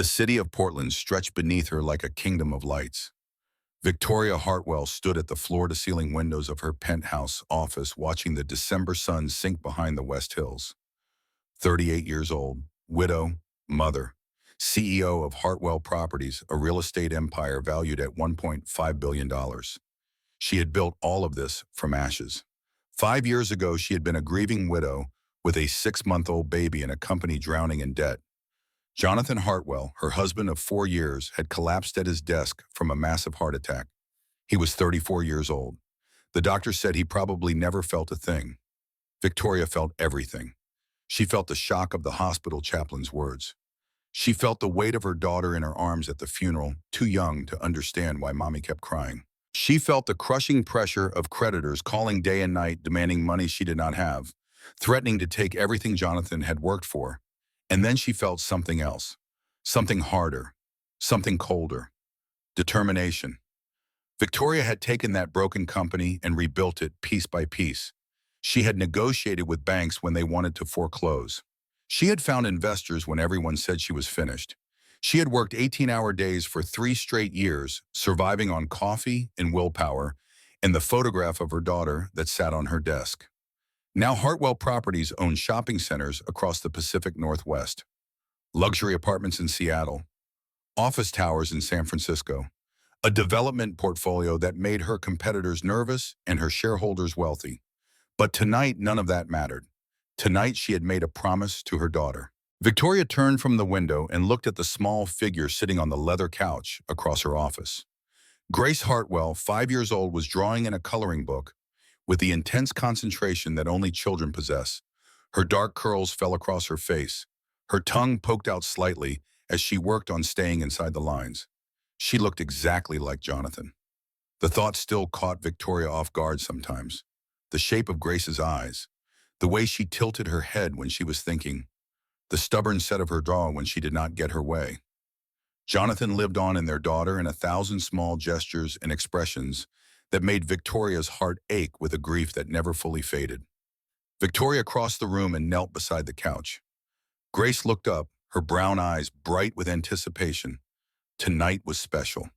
The city of Portland stretched beneath her like a kingdom of lights. Victoria Hartwell stood at the floor-to-ceiling windows of her penthouse office watching the December sun sink behind the West Hills. 38 years old, widow, mother, CEO of Hartwell Properties, a real estate empire valued at $1.5 billion. She had built all of this from ashes. 5 years ago, she had been a grieving widow with a 6-month-old baby and a company drowning in debt. Jonathan Hartwell, her husband of 4 years, had collapsed at his desk from a massive heart attack. He was 34 years old. The doctor said he probably never felt a thing. Victoria felt everything. She felt the shock of the hospital chaplain's words. She felt the weight of her daughter in her arms at the funeral, too young to understand why mommy kept crying. She felt the crushing pressure of creditors calling day and night, demanding money she did not have, threatening to take everything Jonathan had worked for. And then she felt something else, something harder, something colder, determination. Victoria had taken that broken company and rebuilt it piece by piece. She had negotiated with banks when they wanted to foreclose. She had found investors when everyone said she was finished. She had worked 18-hour days for 3 straight years, surviving on coffee and willpower, and the photograph of her daughter that sat on her desk. Now Hartwell Properties owns shopping centers across the Pacific Northwest, luxury apartments in Seattle, office towers in San Francisco, a development portfolio that made her competitors nervous and her shareholders wealthy. But tonight, none of that mattered. Tonight, she had made a promise to her daughter. Victoria turned from the window and looked at the small figure sitting on the leather couch across her office. Grace Hartwell, 5 years old, was drawing in a coloring book with the intense concentration that only children possess. Her dark curls fell across her face. Her tongue poked out slightly as she worked on staying inside the lines. She looked exactly like Jonathan. The thought still caught Victoria off guard sometimes. The shape of Grace's eyes, the way she tilted her head when she was thinking, the stubborn set of her jaw when she did not get her way. Jonathan lived on in their daughter in 1,000 small gestures and expressions that made Victoria's heart ache with a grief that never fully faded. Victoria crossed the room and knelt beside the couch. Grace looked up, her brown eyes bright with anticipation. Tonight was special.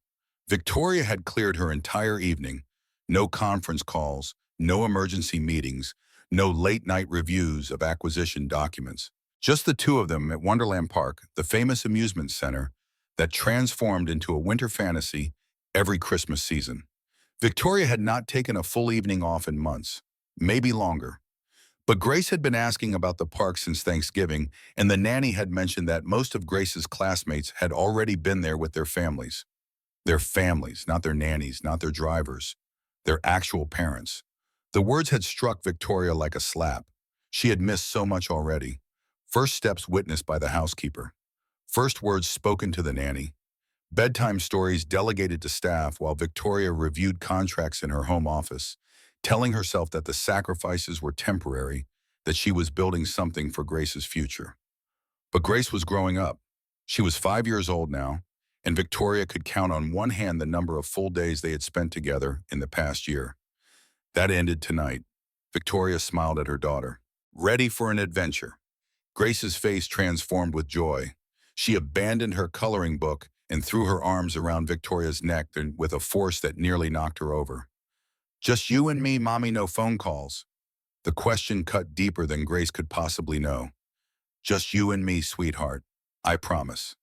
Victoria had cleared her entire evening. No conference calls, no emergency meetings, no late-night reviews of acquisition documents. Just the two of them at Wonderland Park, the famous amusement center that transformed into a winter fantasy every Christmas season. Victoria had not taken a full evening off in months, maybe longer. But Grace had been asking about the park since Thanksgiving, and the nanny had mentioned that most of Grace's classmates had already been there with their families. Their families, not their nannies, not their drivers, their actual parents. The words had struck Victoria like a slap. She had missed so much already. First steps witnessed by the housekeeper. First words spoken to the nanny. Bedtime stories delegated to staff while Victoria reviewed contracts in her home office, telling herself that the sacrifices were temporary, that she was building something for Grace's future. But Grace was growing up. She was 5 years old now, and Victoria could count on one hand the number of full days they had spent together in the past year. That ended tonight. Victoria smiled at her daughter. Ready for an adventure. Grace's face transformed with joy. She abandoned her coloring book and threw her arms around Victoria's neck with a force that nearly knocked her over. Just you and me, Mommy, no phone calls. The question cut deeper than Grace could possibly know. Just you and me, sweetheart. I promise.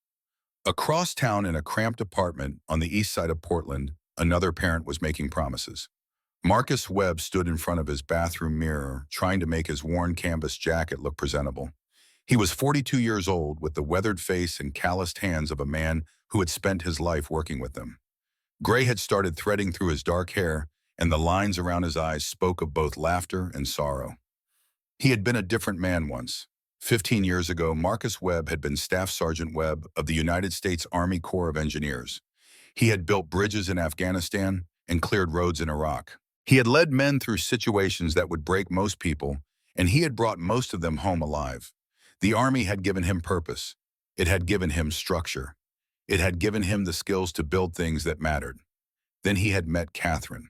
Across town in a cramped apartment on the east side of Portland, another parent was making promises. Marcus Webb stood in front of his bathroom mirror, trying to make his worn canvas jacket look presentable. He was 42 years old, with the weathered face and calloused hands of a man who had spent his life working with them. Gray had started threading through his dark hair, and the lines around his eyes spoke of both laughter and sorrow. He had been a different man once. 15 years ago, Marcus Webb had been Staff Sergeant Webb of the United States Army Corps of Engineers. He had built bridges in Afghanistan and cleared roads in Iraq. He had led men through situations that would break most people, and he had brought most of them home alive. The Army had given him purpose. It had given him structure. It had given him the skills to build things that mattered. Then he had met Catherine.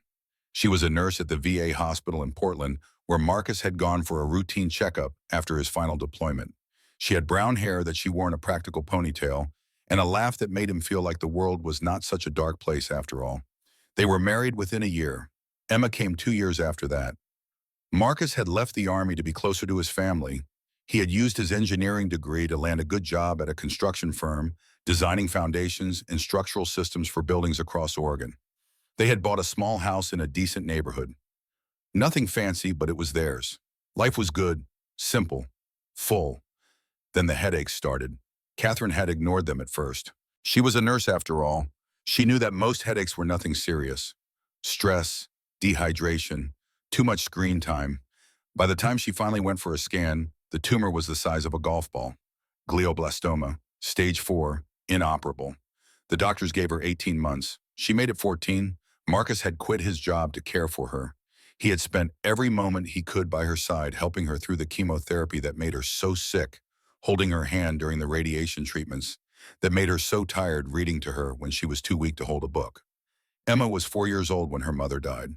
She was a nurse at the VA hospital in Portland, where Marcus had gone for a routine checkup after his final deployment. She had brown hair that she wore in a practical ponytail, and a laugh that made him feel like the world was not such a dark place after all. They were married within a year. Emma came 2 years after that. Marcus had left the army to be closer to his family. He had used his engineering degree to land a good job at a construction firm, designing foundations and structural systems for buildings across Oregon. They had bought a small house in a decent neighborhood. Nothing fancy, but it was theirs. Life was good, simple, full. Then the headaches started. Catherine had ignored them at first. She was a nurse after all. She knew that most headaches were nothing serious. Stress, dehydration, too much screen time. By the time she finally went for a scan, the tumor was the size of a golf ball. Glioblastoma, stage 4, inoperable. The doctors gave her 18 months. She made it 14. Marcus had quit his job to care for her. He had spent every moment he could by her side, helping her through the chemotherapy that made her so sick, holding her hand during the radiation treatments that made her so tired reading to her when she was too weak to hold a book. Emma was 4 years old when her mother died.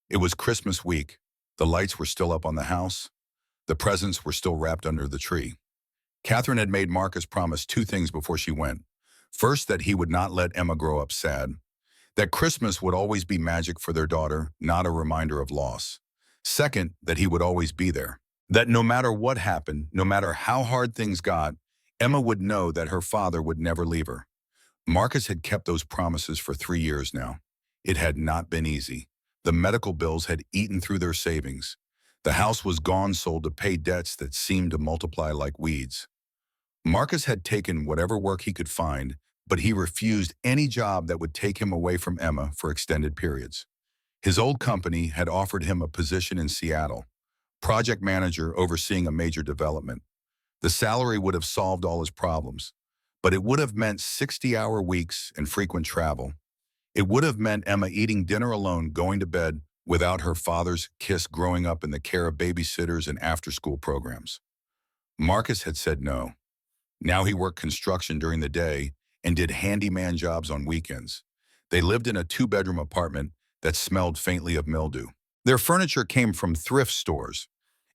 It was Christmas week. The lights were still up on the house. The presents were still wrapped under the tree. Catherine had made Marcus promise two things before she went. First, that he would not let Emma grow up sad. That Christmas would always be magic for their daughter, not a reminder of loss. Second, that he would always be there. That no matter what happened, no matter how hard things got, Emma would know that her father would never leave her. Marcus had kept those promises for 3 years now. It had not been easy. The medical bills had eaten through their savings. The house was gone sold to pay debts that seemed to multiply like weeds. Marcus had taken whatever work he could find, but he refused any job that would take him away from Emma for extended periods. His old company had offered him a position in Seattle, project manager overseeing a major development. The salary would have solved all his problems, but it would have meant 60-hour weeks and frequent travel. It would have meant Emma eating dinner alone, going to bed without her father's kiss, growing up in the care of babysitters and after-school programs. Marcus had said no. Now he worked construction during the day and did handyman jobs on weekends. They lived in a 2-bedroom apartment that smelled faintly of mildew. Their furniture came from thrift stores.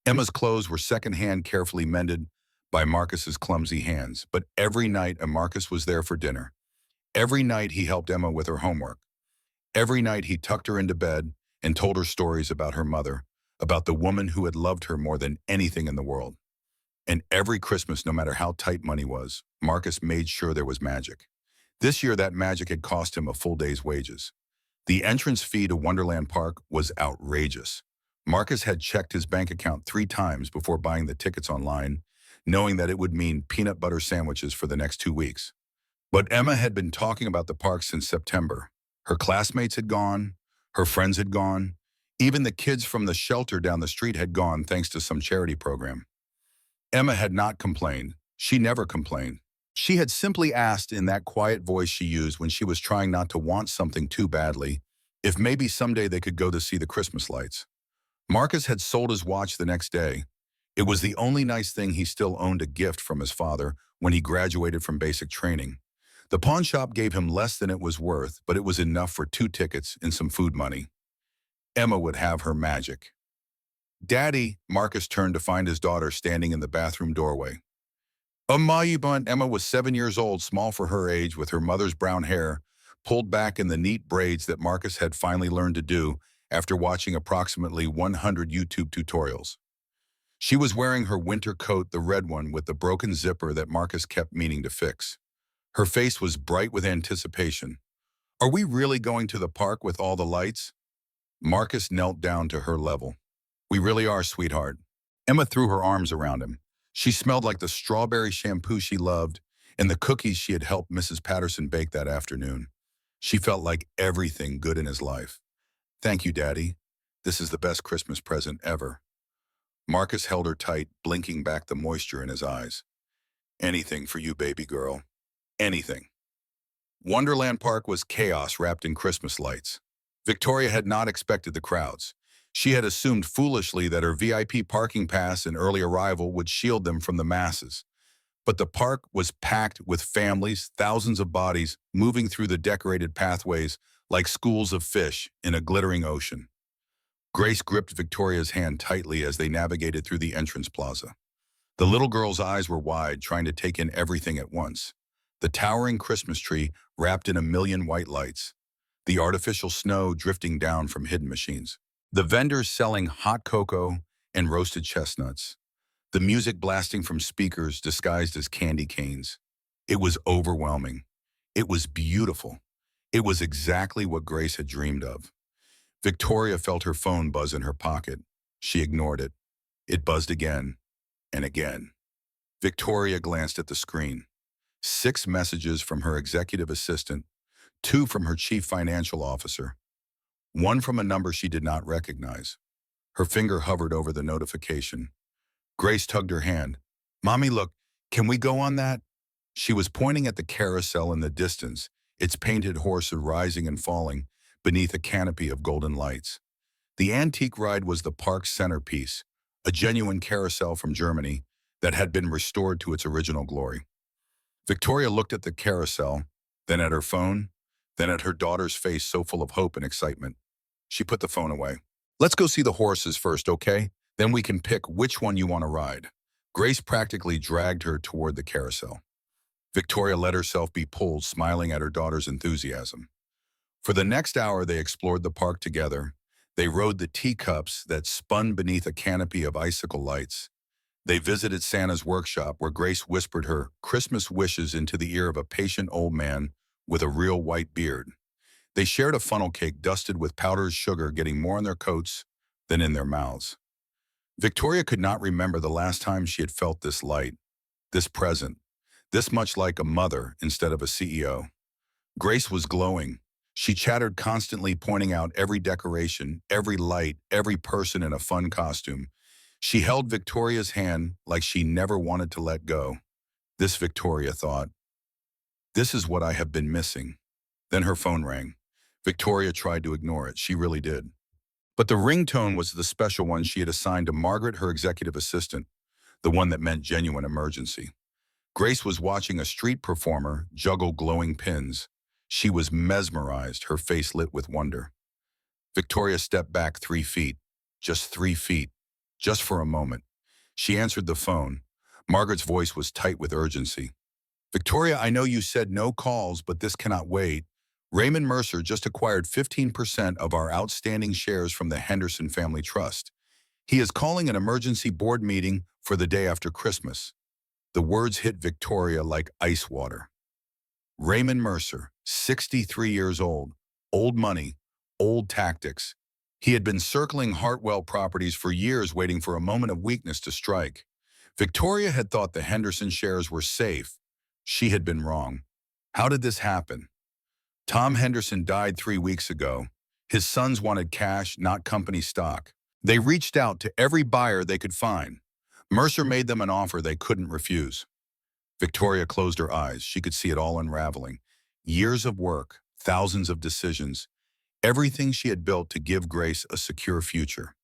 Emma's clothes were secondhand, carefully mended by Marcus's clumsy hands. But every night, Marcus was there for dinner. Every night he helped Emma with her homework. Every night he tucked her into bed and told her stories about her mother, about the woman who had loved her more than anything in the world. And every Christmas, no matter how tight money was, Marcus made sure there was magic. This year, that magic had cost him a full day's wages. The entrance fee to Wonderland Park was outrageous. Marcus had checked his bank account 3 times before buying the tickets online, knowing that it would mean peanut butter sandwiches for the next 2 weeks. But Emma had been talking about the park since September. Her classmates had gone, her friends had gone, even the kids from the shelter down the street had gone thanks to some charity program. Emma had not complained. She never complained. She had simply asked in that quiet voice she used when she was trying not to want something too badly, if maybe someday they could go to see the Christmas lights. Marcus had sold his watch the next day. It was the only nice thing he still owned, a gift from his father when he graduated from basic training. The pawn shop gave him less than it was worth, but it was enough for 2 tickets and some food money. Emma would have her magic. "Daddy," Marcus turned to find his daughter standing in the bathroom doorway. Emma was 7 years old, small for her age, with her mother's brown hair pulled back in the neat braids that Marcus had finally learned to do after watching approximately 100 YouTube tutorials. She was wearing her winter coat, the red one with the broken zipper that Marcus kept meaning to fix. Her face was bright with anticipation. "Are we really going to the park with all the lights?" Marcus knelt down to her level. "We really are, sweetheart." Emma threw her arms around him. She smelled like the strawberry shampoo she loved and the cookies she had helped Mrs. Patterson bake that afternoon. She felt like everything good in his life. "Thank you, Daddy. This is the best Christmas present ever." Marcus held her tight, blinking back the moisture in his eyes. "Anything for you, baby girl. Anything." Wonderland Park was chaos wrapped in Christmas lights. Victoria had not expected the crowds. She had assumed foolishly that her VIP parking pass and early arrival would shield them from the masses. But the park was packed with families, thousands of bodies moving through the decorated pathways like schools of fish in a glittering ocean. Grace gripped Victoria's hand tightly as they navigated through the entrance plaza. The little girl's eyes were wide, trying to take in everything at once. The towering Christmas tree wrapped in a million white lights, the artificial snow drifting down from hidden machines, the vendors selling hot cocoa and roasted chestnuts, the music blasting from speakers disguised as candy canes. It was overwhelming. It was beautiful. It was exactly what Grace had dreamed of. Victoria felt her phone buzz in her pocket. She ignored it. It buzzed again and again. Victoria glanced at the screen. 6 messages from her executive assistant, 2 from her chief financial officer, 1 from a number she did not recognize. Her finger hovered over the notification. Grace tugged her hand. "Mommy, look, can we go on that?" She was pointing at the carousel in the distance, its painted horses rising and falling beneath a canopy of golden lights. The antique ride was the park's centerpiece, a genuine carousel from Germany that had been restored to its original glory. Victoria looked at the carousel, then at her phone, then at her daughter's face so full of hope and excitement. She put the phone away. "Let's go see the horses first, okay? Then we can pick which one you want to ride." Grace practically dragged her toward the carousel. Victoria let herself be pulled, smiling at her daughter's enthusiasm. For the next hour, they explored the park together. They rode the teacups that spun beneath a canopy of icicle lights. They visited Santa's workshop, where Grace whispered her Christmas wishes into the ear of a patient old man with a real white beard. They shared a funnel cake dusted with powdered sugar, getting more in their coats than in their mouths. Victoria could not remember the last time she had felt this light, this present, this much like a mother instead of a CEO. Grace was glowing. She chattered constantly, pointing out every decoration, every light, every person in a fun costume. She held Victoria's hand like she never wanted to let go. This, Victoria thought, this is what I have been missing. Then her phone rang. Victoria tried to ignore it. She really did. But the ringtone was the special one she had assigned to Margaret, her executive assistant, the one that meant genuine emergency. Grace was watching a street performer juggle glowing pins. She was mesmerized, her face lit with wonder. Victoria stepped back 3 feet, just 3 feet, just for a moment. She answered the phone. Margaret's voice was tight with urgency. "Victoria, I know you said no calls, but this cannot wait. Raymond Mercer just acquired 15% of our outstanding shares from the Henderson Family Trust. He is calling an emergency board meeting for the day after Christmas." The words hit Victoria like ice water. Raymond Mercer, 63 years old money, old tactics. He had been circling Hartwell properties for years, waiting for a moment of weakness to strike. Victoria had thought the Henderson shares were safe. She had been wrong. How did this happen? Tom Henderson died 3 weeks ago. His sons wanted cash, not company stock. They reached out to every buyer they could find. Mercer made them an offer they couldn't refuse. Victoria closed her eyes. She could see it all unraveling. Years of work, thousands of decisions, everything she had built to give Grace a secure future.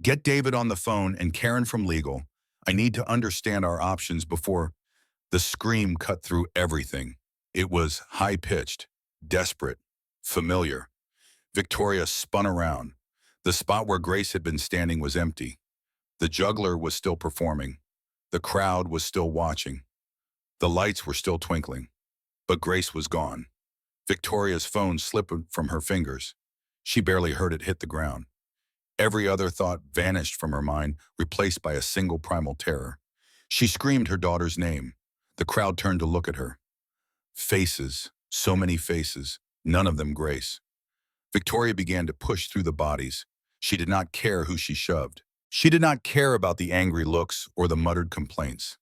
"Get David on the phone and Karen from legal. I need to understand our options before—" The scream cut through everything. It was high-pitched, desperate, familiar. Victoria spun around. The spot where Grace had been standing was empty. The juggler was still performing. The crowd was still watching. The lights were still twinkling. But Grace was gone. Victoria's phone slipped from her fingers. She barely heard it hit the ground. Every other thought vanished from her mind, replaced by a single primal terror. She screamed her daughter's name. The crowd turned to look at her. Faces, so many faces, none of them Grace. Victoria began to push through the bodies. She did not care who she shoved. She did not care about the angry looks or the muttered complaints.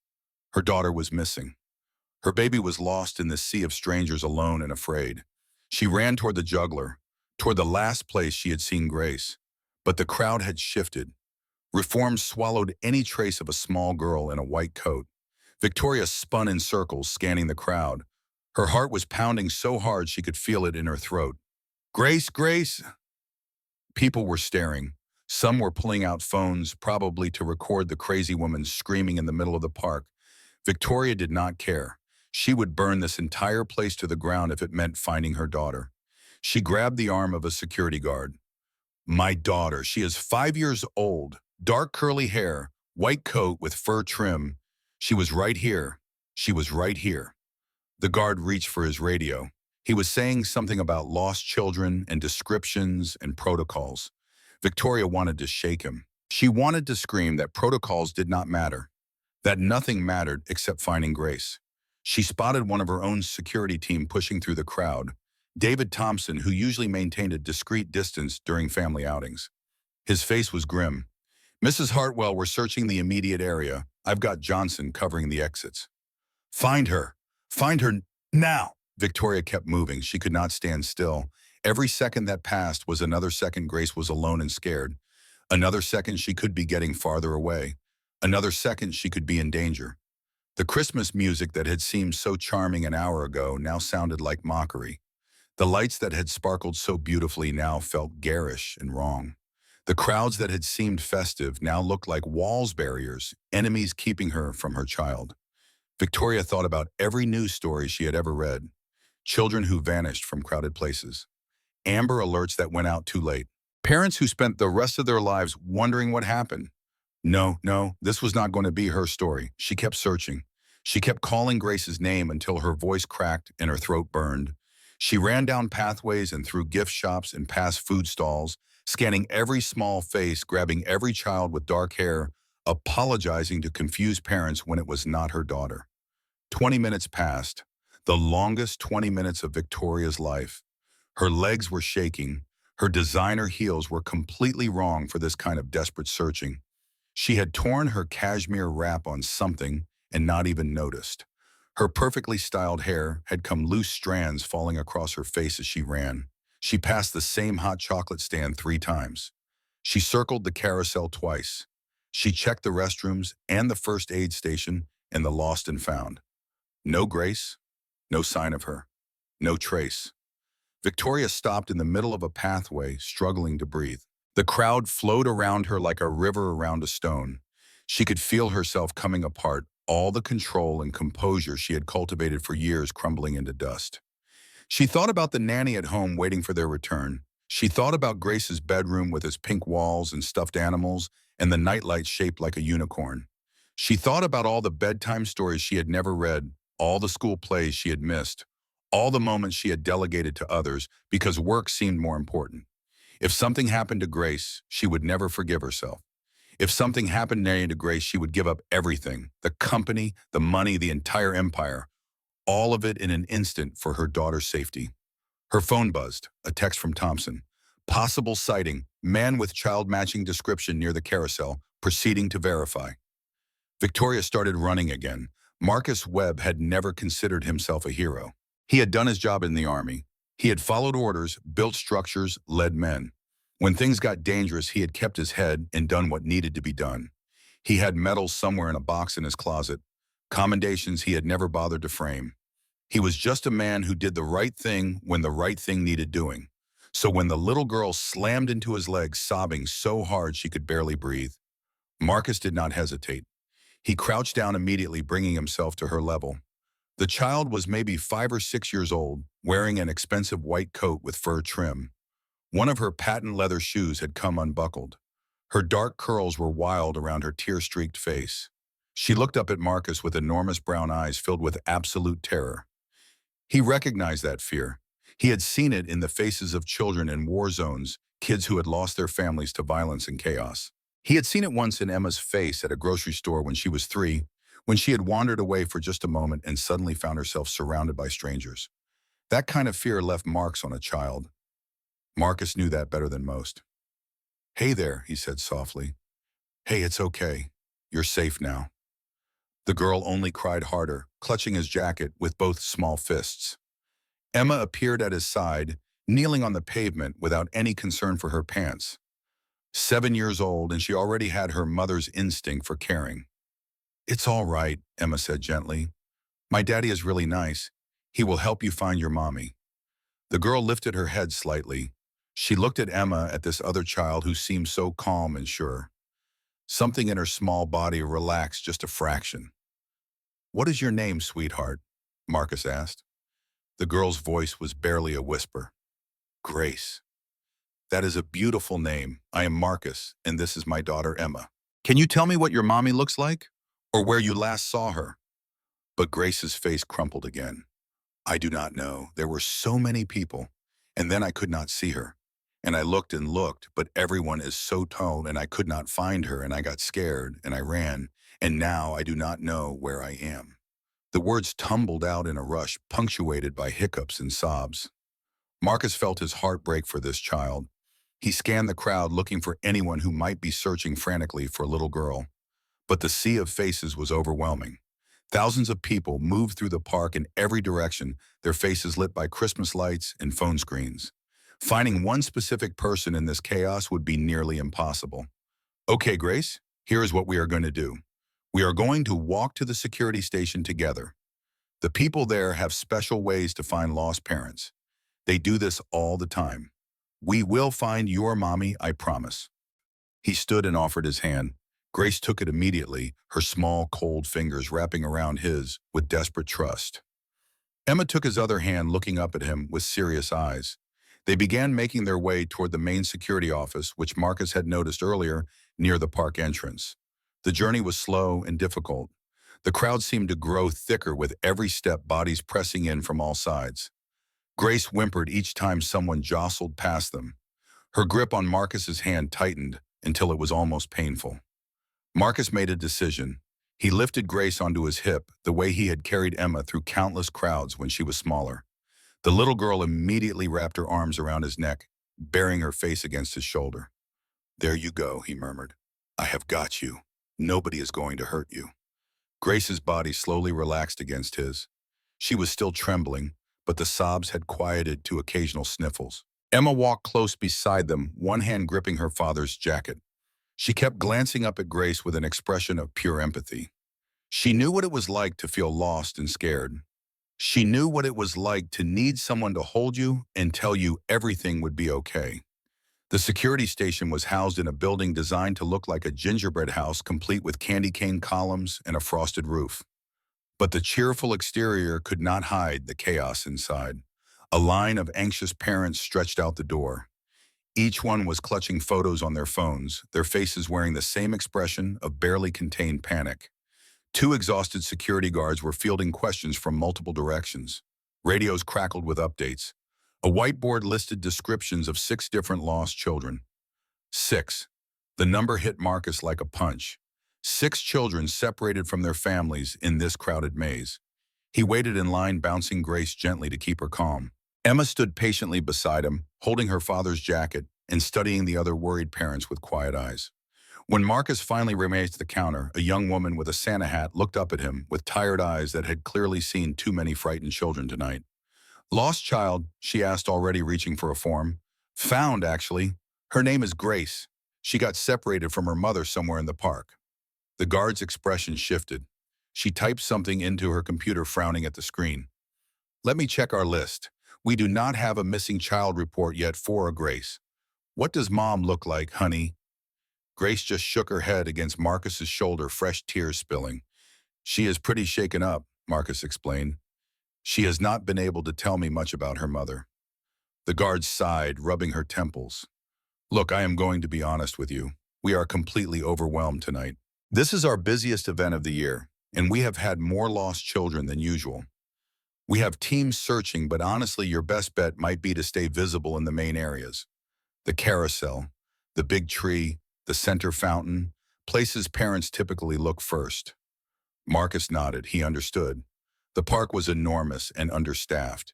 Her daughter was missing. Her baby was lost in this sea of strangers, alone and afraid. She ran toward the juggler, toward the last place she had seen Grace. But the crowd had shifted. Reform swallowed any trace of a small girl in a white coat. Victoria spun in circles, scanning the crowd. Her heart was pounding so hard she could feel it in her throat. "Grace, Grace!" People were staring. Some were pulling out phones, probably to record the crazy woman screaming in the middle of the park. Victoria did not care. She would burn this entire place to the ground if it meant finding her daughter. She grabbed the arm of a security guard. "My daughter, she is 5 years old, dark curly hair, white coat with fur trim. She was right here. She was right here." The guard reached for his radio. He was saying something about lost children and descriptions and protocols. Victoria wanted to shake him. She wanted to scream that protocols did not matter, that nothing mattered except finding Grace. She spotted one of her own security team pushing through the crowd, David Thompson, who usually maintained a discreet distance during family outings. His face was grim. "Mrs. Hartwell, we're searching the immediate area. I've got Johnson covering the exits." "Find her! Find her now!" Victoria kept moving. She could not stand still. Every second that passed was another second Grace was alone and scared. Another second she could be getting farther away. Another second she could be in danger. The Christmas music that had seemed so charming an hour ago now sounded like mockery. The lights that had sparkled so beautifully now felt garish and wrong. The crowds that had seemed festive now looked like walls barriers, enemies keeping her from her child. Victoria thought about every news story she had ever read. Children who vanished from crowded places. Amber alerts that went out too late. Parents who spent the rest of their lives wondering what happened. No, this was not going to be her story. She kept searching. She kept calling Grace's name until her voice cracked and her throat burned. She ran down pathways and through gift shops and past food stalls, scanning every small face, grabbing every child with dark hair, apologizing to confused parents when it was not her daughter. 20 minutes passed, the longest 20 minutes of Victoria's life. Her legs were shaking. Her designer heels were completely wrong for this kind of desperate searching. She had torn her cashmere wrap on something and not even noticed. Her perfectly styled hair had come loose strands falling across her face as she ran. She passed the same hot chocolate stand 3 times. She circled the carousel twice. She checked the restrooms and the first aid station and the lost and found. No Grace, no sign of her, no trace. Victoria stopped in the middle of a pathway, struggling to breathe. The crowd flowed around her like a river around a stone. She could feel herself coming apart, all the control and composure she had cultivated for years crumbling into dust. She thought about the nanny at home waiting for their return. She thought about Grace's bedroom with its pink walls and stuffed animals and the nightlight shaped like a unicorn. She thought about all the bedtime stories she had never read, all the school plays she had missed, all the moments she had delegated to others because work seemed more important. If something happened to Grace, she would never forgive herself. If something happened to Grace, she would give up everything, the company, the money, the entire empire, all of it in an instant for her daughter's safety. Her phone buzzed, a text from Thompson. Possible sighting, man with child-matching description near the carousel, proceeding to verify. Victoria started running again. Marcus Webb had never considered himself a hero. He had done his job in the army. He had followed orders, built structures, led men. When things got dangerous, he had kept his head and done what needed to be done. He had medals somewhere in a box in his closet, commendations he had never bothered to frame. He was just a man who did the right thing when the right thing needed doing. So when the little girl slammed into his legs, sobbing so hard she could barely breathe, Marcus did not hesitate. He crouched down immediately, bringing himself to her level. The child was maybe 5 or 6 years old, wearing an expensive white coat with fur trim. One of her patent leather shoes had come unbuckled. Her dark curls were wild around her tear-streaked face. She looked up at Marcus with enormous brown eyes filled with absolute terror. He recognized that fear. He had seen it in the faces of children in war zones, kids who had lost their families to violence and chaos. He had seen it once in Emma's face at a grocery store when she was 3, when she had wandered away for just a moment and suddenly found herself surrounded by strangers. That kind of fear left marks on a child. Marcus knew that better than most. "Hey there," he said softly. "Hey, it's okay. You're safe now." The girl only cried harder, clutching his jacket with both small fists. Emma appeared at his side, kneeling on the pavement without any concern for her pants. 7 years old, and she already had her mother's instinct for caring. "It's all right," Emma said gently. "My daddy is really nice. He will help you find your mommy." The girl lifted her head slightly. She looked at Emma, at this other child who seemed so calm and sure. Something in her small body relaxed just a fraction. "What is your name, sweetheart?" Marcus asked. The girl's voice was barely a whisper. "Grace." "That is a beautiful name. I am Marcus, and this is my daughter, Emma. Can you tell me what your mommy looks like? Or where you last saw her?" But Grace's face crumpled again. I do not know. There were so many people. And then I could not see her. And I looked and looked, but everyone is so tall and I could not find her and I got scared and I ran. And now I do not know where I am. The words tumbled out in a rush, punctuated by hiccups and sobs. Marcus felt his heart break for this child. He scanned the crowd looking for anyone who might be searching frantically for a little girl. But the sea of faces was overwhelming. Thousands of people moved through the park in every direction, their faces lit by Christmas lights and phone screens. Finding one specific person in this chaos would be nearly impossible. Okay, Grace, here is what we are going to do. We are going to walk to the security station together. The people there have special ways to find lost parents. They do this all the time. We will find your mommy, I promise. He stood and offered his hand. Grace took it immediately, her small, cold fingers wrapping around his with desperate trust. Emma took his other hand, looking up at him with serious eyes. They began making their way toward the main security office, which Marcus had noticed earlier near the park entrance. The journey was slow and difficult. The crowd seemed to grow thicker with every step, bodies pressing in from all sides. Grace whimpered each time someone jostled past them. Her grip on Marcus's hand tightened until it was almost painful. Marcus made a decision. He lifted Grace onto his hip, the way he had carried Emma through countless crowds when she was smaller. The little girl immediately wrapped her arms around his neck, burying her face against his shoulder. There you go, he murmured. I have got you. Nobody is going to hurt you. Grace's body slowly relaxed against his. She was still trembling, but the sobs had quieted to occasional sniffles. Emma walked close beside them, one hand gripping her father's jacket. She kept glancing up at Grace with an expression of pure empathy. She knew what it was like to feel lost and scared. She knew what it was like to need someone to hold you and tell you everything would be okay. The security station was housed in a building designed to look like a gingerbread house, complete with candy cane columns and a frosted roof. But the cheerful exterior could not hide the chaos inside. A line of anxious parents stretched out the door. Each one was clutching photos on their phones, their faces wearing the same expression of barely contained panic. Two exhausted security guards were fielding questions from multiple directions. Radios crackled with updates. A whiteboard listed descriptions of 6 different lost children. 6. The number hit Marcus like a punch. 6 children separated from their families in this crowded maze. He waited in line, bouncing Grace gently to keep her calm. Emma stood patiently beside him, holding her father's jacket and studying the other worried parents with quiet eyes. When Marcus finally remained at the counter, a young woman with a Santa hat looked up at him with tired eyes that had clearly seen too many frightened children tonight. Lost child, she asked, already reaching for a form. Found, actually. Her name is Grace. She got separated from her mother somewhere in the park. The guard's expression shifted. She typed something into her computer, frowning at the screen. Let me check our list. We do not have a missing child report yet for a Grace. What does mom look like, honey? Grace just shook her head against Marcus's shoulder, fresh tears spilling. She is pretty shaken up, Marcus explained. She has not been able to tell me much about her mother. The guard sighed, rubbing her temples. Look, I am going to be honest with you. We are completely overwhelmed tonight. This is our busiest event of the year, and we have had more lost children than usual. We have teams searching, but honestly, your best bet might be to stay visible in the main areas. The carousel, the big tree, the center fountain, places parents typically look first. Marcus nodded. He understood. The park was enormous and understaffed.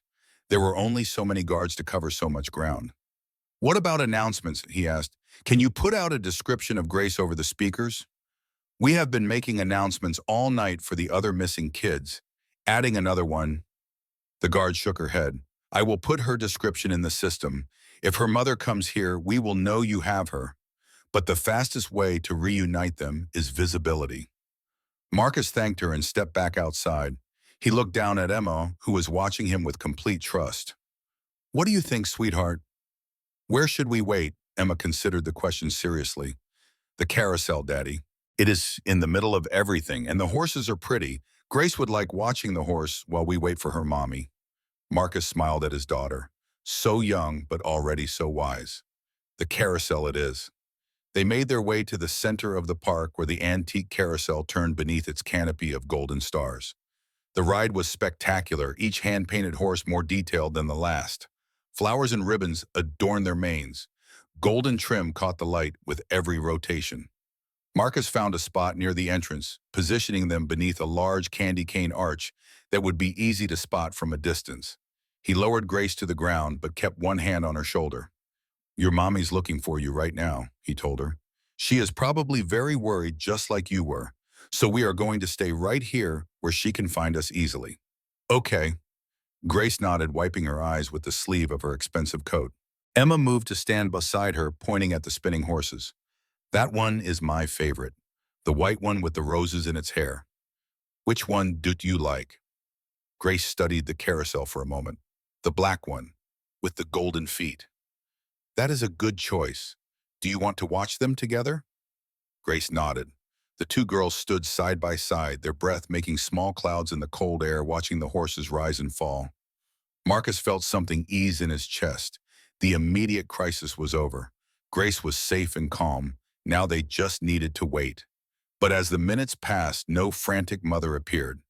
There were only so many guards to cover so much ground. What about announcements? He asked. Can you put out a description of Grace over the speakers? We have been making announcements all night for the other missing kids. Adding another one. The guard shook her head. I will put her description in the system. If her mother comes here, we will know you have her. But the fastest way to reunite them is visibility. Marcus thanked her and stepped back outside. He looked down at Emma, who was watching him with complete trust. What do you think, sweetheart? Where should we wait? Emma considered the question seriously. The carousel, Daddy. It is in the middle of everything, and the horses are pretty. Grace would like watching the horse while we wait for her mommy. Marcus smiled at his daughter. So young, but already so wise. The carousel it is. They made their way to the center of the park, where the antique carousel turned beneath its canopy of golden stars. The ride was spectacular, each hand-painted horse more detailed than the last. Flowers and ribbons adorned their manes. Golden trim caught the light with every rotation. Marcus found a spot near the entrance, positioning them beneath a large candy cane arch that would be easy to spot from a distance. He lowered Grace to the ground but kept one hand on her shoulder. "Your mommy's looking for you right now," he told her. "She is probably very worried just like you were, so we are going to stay right here where she can find us easily." "Okay." Grace nodded, wiping her eyes with the sleeve of her expensive coat. Emma moved to stand beside her, pointing at the spinning horses. "That one is my favorite, the white one with the roses in its hair. Which one do you like?" Grace studied the carousel for a moment. "The black one, with the golden feet." "That is a good choice. Do you want to watch them together?" Grace nodded. The two girls stood side by side, their breath making small clouds in the cold air, watching the horses rise and fall. Marcus felt something ease in his chest. The immediate crisis was over. Grace was safe and calm. Now they just needed to wait. But as the minutes passed, no frantic mother appeared.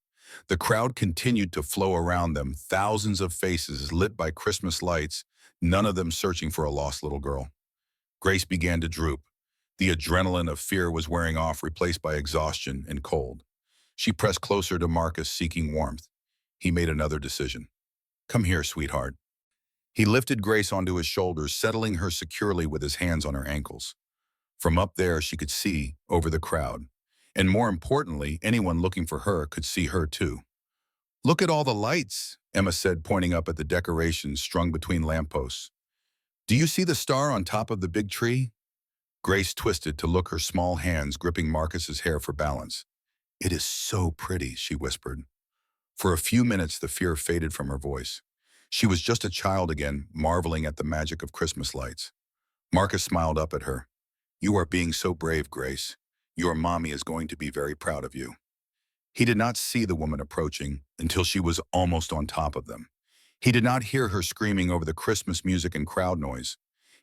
The crowd continued to flow around them, thousands of faces lit by Christmas lights, none of them searching for a lost little girl. Grace began to droop. The adrenaline of fear was wearing off, replaced by exhaustion and cold. She pressed closer to Marcus, seeking warmth. He made another decision. "Come here, sweetheart." He lifted Grace onto his shoulders, settling her securely with his hands on her ankles. From up there, she could see over the crowd. And more importantly, anyone looking for her could see her too. "Look at all the lights," Emma said, pointing up at the decorations strung between lampposts. "Do you see the star on top of the big tree?" Grace twisted to look, her small hands gripping Marcus's hair for balance. "It is so pretty," she whispered. For a few minutes, the fear faded from her voice. She was just a child again, marveling at the magic of Christmas lights. Marcus smiled up at her. "You are being so brave, Grace. Your mommy is going to be very proud of you." He did not see the woman approaching until she was almost on top of them. He did not hear her screaming over the Christmas music and crowd noise.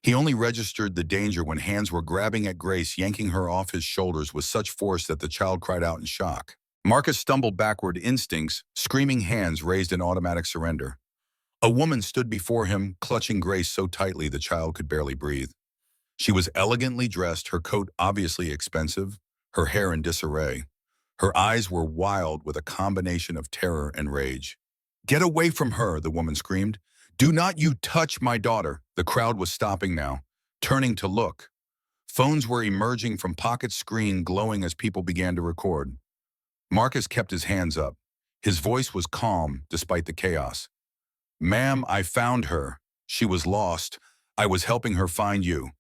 He only registered the danger when hands were grabbing at Grace, yanking her off his shoulders with such force that the child cried out in shock. Marcus stumbled backward, instincts, screaming hands raised in automatic surrender. A woman stood before him, clutching Grace so tightly the child could barely breathe. She was elegantly dressed, her coat obviously expensive, her hair in disarray. Her eyes were wild with a combination of terror and rage. "Get away from her," the woman screamed. "Do not you touch my daughter." The crowd was stopping now, turning to look. Phones were emerging from pockets, screen glowing as people began to record. Marcus kept his hands up. His voice was calm despite the chaos. "Ma'am, I found her. She was lost. I was helping her find you."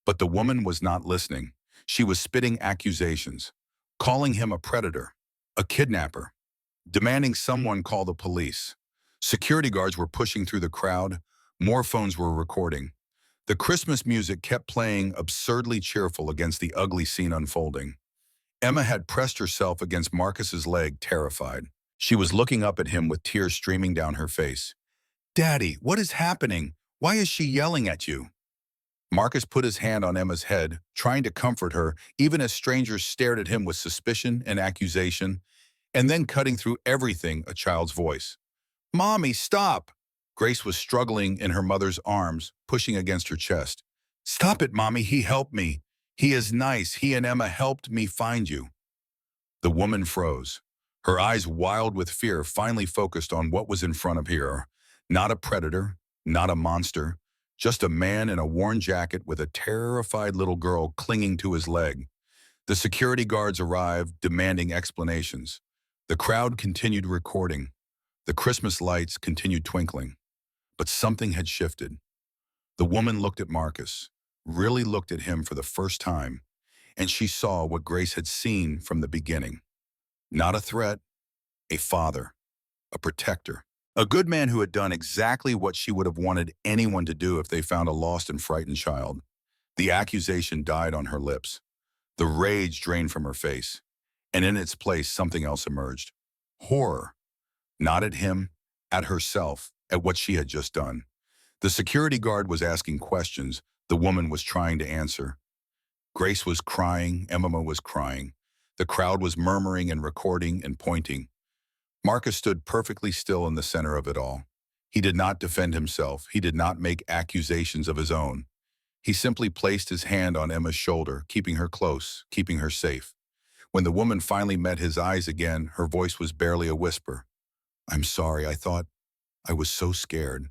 But the woman was not listening. She was spitting accusations, calling him a predator, a kidnapper, demanding someone call the police. Security guards were pushing through the crowd. More phones were recording. The Christmas music kept playing, absurdly cheerful against the ugly scene unfolding. Emma had pressed herself against Marcus's leg, terrified. She was looking up at him with tears streaming down her face. "Daddy, what is happening? Why is she yelling at you?" Marcus put his hand on Emma's head, trying to comfort her, even as strangers stared at him with suspicion and accusation, and then cutting through everything, a child's voice. "Mommy, stop!" Grace was struggling in her mother's arms, pushing against her chest. "Stop it, Mommy, he helped me. He is nice. He and Emma helped me find you." The woman froze. Her eyes, wild with fear, finally focused on what was in front of her. Not a predator, not a monster, just a man in a worn jacket with a terrified little girl clinging to his leg. The security guards arrived, demanding explanations. The crowd continued recording. The Christmas lights continued twinkling. But something had shifted. The woman looked at Marcus, really looked at him for the first time, and she saw what Grace had seen from the beginning. Not a threat, a father, a protector, a good man who had done exactly what she would have wanted anyone to do if they found a lost and frightened child. The accusation died on her lips. The rage drained from her face, and in its place something else emerged. Horror. Not at him, at herself, at what she had just done. The security guard was asking questions. The woman was trying to answer. Grace was crying. Emma was crying. The crowd was murmuring and recording and pointing. Marcus stood perfectly still in the center of it all. He did not defend himself. He did not make accusations of his own. He simply placed his hand on Emma's shoulder, keeping her close, keeping her safe. When the woman finally met his eyes again, her voice was barely a whisper. "I'm sorry, I was so scared.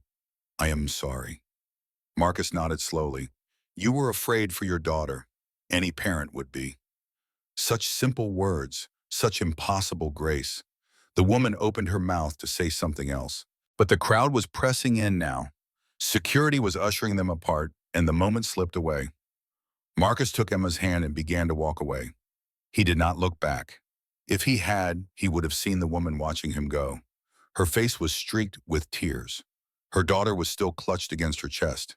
I am sorry." Marcus nodded slowly. "You were afraid for your daughter. Any parent would be." Such simple words, such impossible grace. The woman opened her mouth to say something else. But the crowd was pressing in now. Security was ushering them apart, and the moment slipped away. Marcus took Emma's hand and began to walk away. He did not look back. If he had, he would have seen the woman watching him go. Her face was streaked with tears. Her daughter was still clutched against her chest.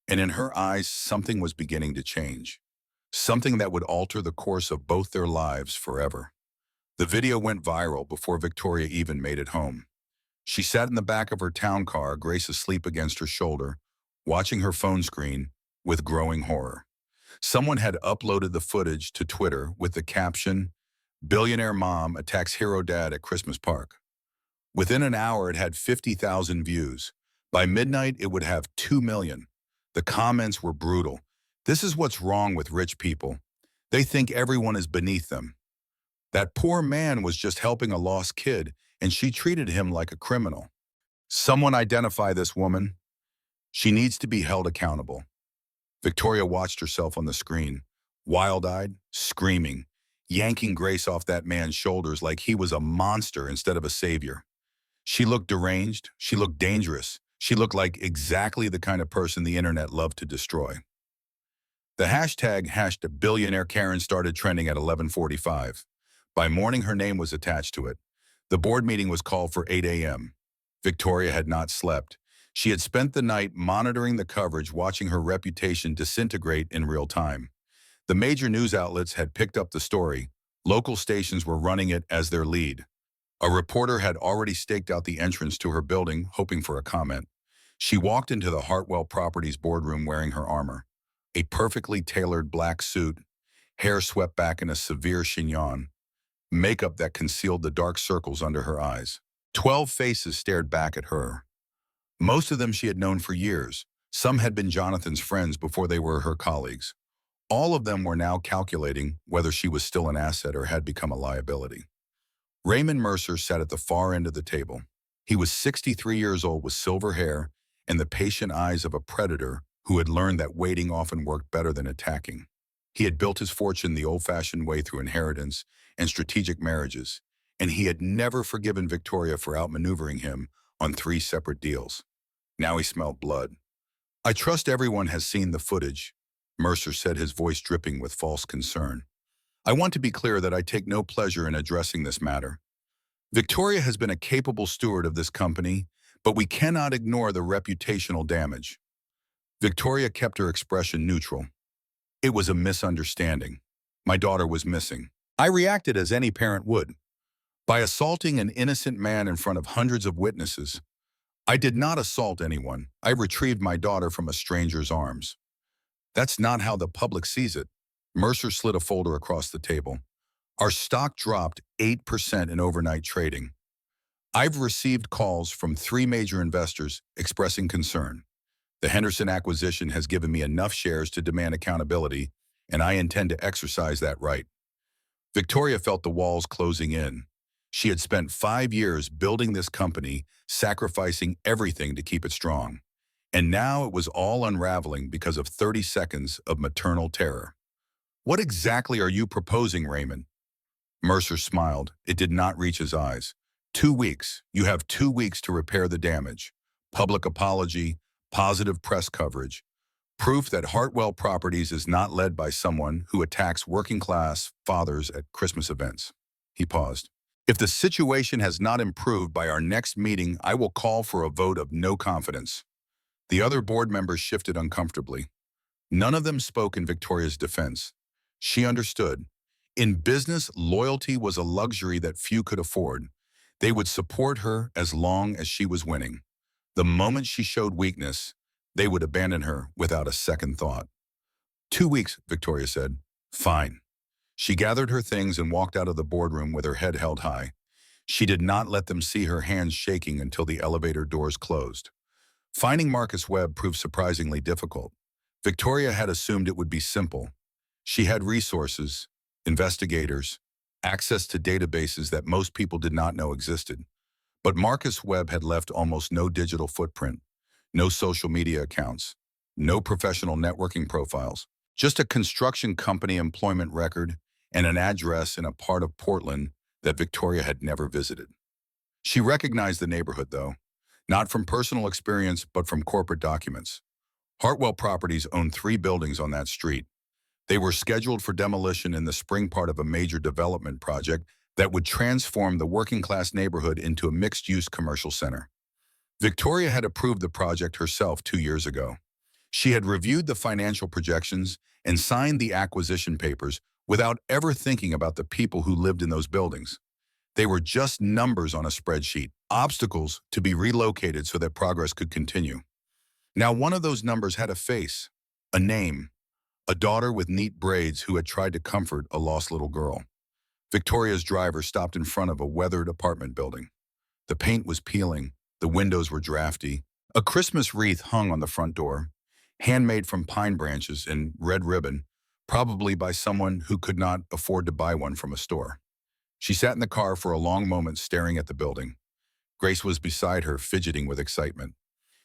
And in her eyes, something was beginning to change. Something that would alter the course of both their lives forever. The video went viral before Victoria even made it home. She sat in the back of her town car, Grace asleep against her shoulder, watching her phone screen with growing horror. Someone had uploaded the footage to Twitter with the caption, "Billionaire mom attacks hero dad at Christmas park." Within an hour, it had 50,000 views. By midnight, it would have 2 million. The comments were brutal. "This is what's wrong with rich people. They think everyone is beneath them. That poor man was just helping a lost kid, and she treated him like a criminal. Someone identify this woman. She needs to be held accountable." Victoria watched herself on the screen, wild-eyed, screaming, yanking Grace off that man's shoulders like he was a monster instead of a savior. She looked deranged. She looked dangerous. She looked like exactly the kind of person the internet loved to destroy. The hashtag #Billionaire Karen started trending at 11:45. By morning, her name was attached to it. The board meeting was called for 8 a.m. Victoria had not slept. She had spent the night monitoring the coverage, watching her reputation disintegrate in real time. The major news outlets had picked up the story. Local stations were running it as their lead. A reporter had already staked out the entrance to her building, hoping for a comment. She walked into the Hartwell Properties boardroom wearing her armor. A perfectly tailored black suit, hair swept back in a severe chignon, makeup that concealed the dark circles under her eyes. 12 faces stared back at her. Most of them she had known for years. Some had been Jonathan's friends before they were her colleagues. All of them were now calculating whether she was still an asset or had become a liability. Raymond Mercer sat at the far end of the table. He was 63 years old with silver hair and the patient eyes of a predator who had learned that waiting often worked better than attacking. He had built his fortune the old-fashioned way through inheritance and strategic marriages, and he had never forgiven Victoria for outmaneuvering him on 3 separate deals. Now he smelled blood. "I trust everyone has seen the footage," Mercer said, his voice dripping with false concern. "I want to be clear that I take no pleasure in addressing this matter. Victoria has been a capable steward of this company, but we cannot ignore the reputational damage." Victoria kept her expression neutral. "It was a misunderstanding. My daughter was missing. I reacted as any parent would, by assaulting an innocent man in front of hundreds of witnesses. I did not assault anyone. I retrieved my daughter from a stranger's arms. That's not how the public sees it." Mercer slid a folder across the table. "Our stock dropped 8% in overnight trading. I've received calls from 3 major investors expressing concern. The Henderson acquisition has given me enough shares to demand accountability, and I intend to exercise that right." Victoria felt the walls closing in. She had spent 5 years building this company, sacrificing everything to keep it strong. And now it was all unraveling because of 30 seconds of maternal terror. "What exactly are you proposing, Raymond?" Mercer smiled. It did not reach his eyes. 2 weeks. You have 2 weeks to repair the damage. Public apology, positive press coverage, proof that Hartwell Properties is not led by someone who attacks working-class fathers at Christmas events. He paused. "If the situation has not improved by our next meeting, I will call for a vote of no confidence." The other board members shifted uncomfortably. None of them spoke in Victoria's defense. She understood. In business, loyalty was a luxury that few could afford. They would support her as long as she was winning. The moment she showed weakness, they would abandon her without a second thought. 2 weeks, Victoria said. "Fine." She gathered her things and walked out of the boardroom with her head held high. She did not let them see her hands shaking until the elevator doors closed. Finding Marcus Webb proved surprisingly difficult. Victoria had assumed it would be simple. She had resources, investigators, access to databases that most people did not know existed. But Marcus Webb had left almost no digital footprint, no social media accounts, no professional networking profiles, just a construction company employment record and an address in a part of Portland that Victoria had never visited. She recognized the neighborhood, though, not from personal experience, but from corporate documents. Hartwell Properties owned 3 buildings on that street. They were scheduled for demolition in the spring part of a major development project that would transform the working-class neighborhood into a mixed-use commercial center. Victoria had approved the project herself 2 years ago. She had reviewed the financial projections and signed the acquisition papers without ever thinking about the people who lived in those buildings. They were just numbers on a spreadsheet, obstacles to be relocated so that progress could continue. Now, one of those numbers had a face, a name, a daughter with neat braids who had tried to comfort a lost little girl. Victoria's driver stopped in front of a weathered apartment building. The paint was peeling, the windows were drafty. A Christmas wreath hung on the front door, handmade from pine branches and red ribbon, probably by someone who could not afford to buy one from a store. She sat in the car for a long moment staring at the building. Grace was beside her, fidgeting with excitement.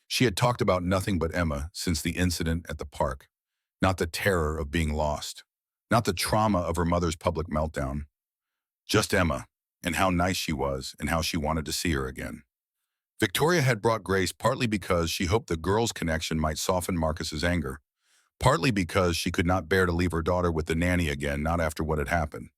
She had talked about nothing but Emma since the incident at the park. Not the terror of being lost, not the trauma of her mother's public meltdown. Just Emma, and how nice she was, and how she wanted to see her again. Victoria had brought Grace partly because she hoped the girls' connection might soften Marcus's anger, partly because she could not bear to leave her daughter with the nanny again, not after what had happened,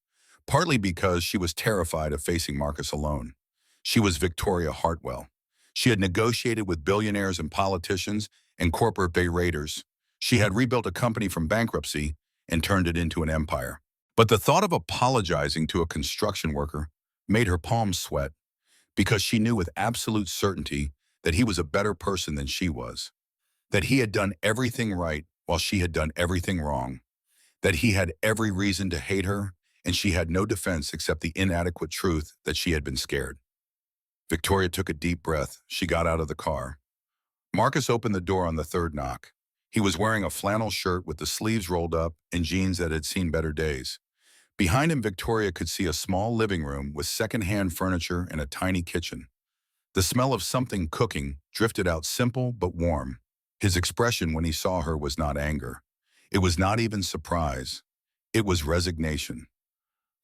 partly because she was terrified of facing Marcus alone. She was Victoria Hartwell. She had negotiated with billionaires and politicians and corporate bay raiders. She had rebuilt a company from bankruptcy and turned it into an empire. But the thought of apologizing to a construction worker made her palms sweat because she knew with absolute certainty that he was a better person than she was, that he had done everything right while she had done everything wrong, that he had every reason to hate her and she had no defense except the inadequate truth that she had been scared. Victoria took a deep breath. She got out of the car. Marcus opened the door on the third knock. He was wearing a flannel shirt with the sleeves rolled up and jeans that had seen better days. Behind him, Victoria could see a small living room with second-hand furniture and a tiny kitchen. The smell of something cooking drifted out, simple but warm. His expression when he saw her was not anger. It was not even surprise. It was resignation.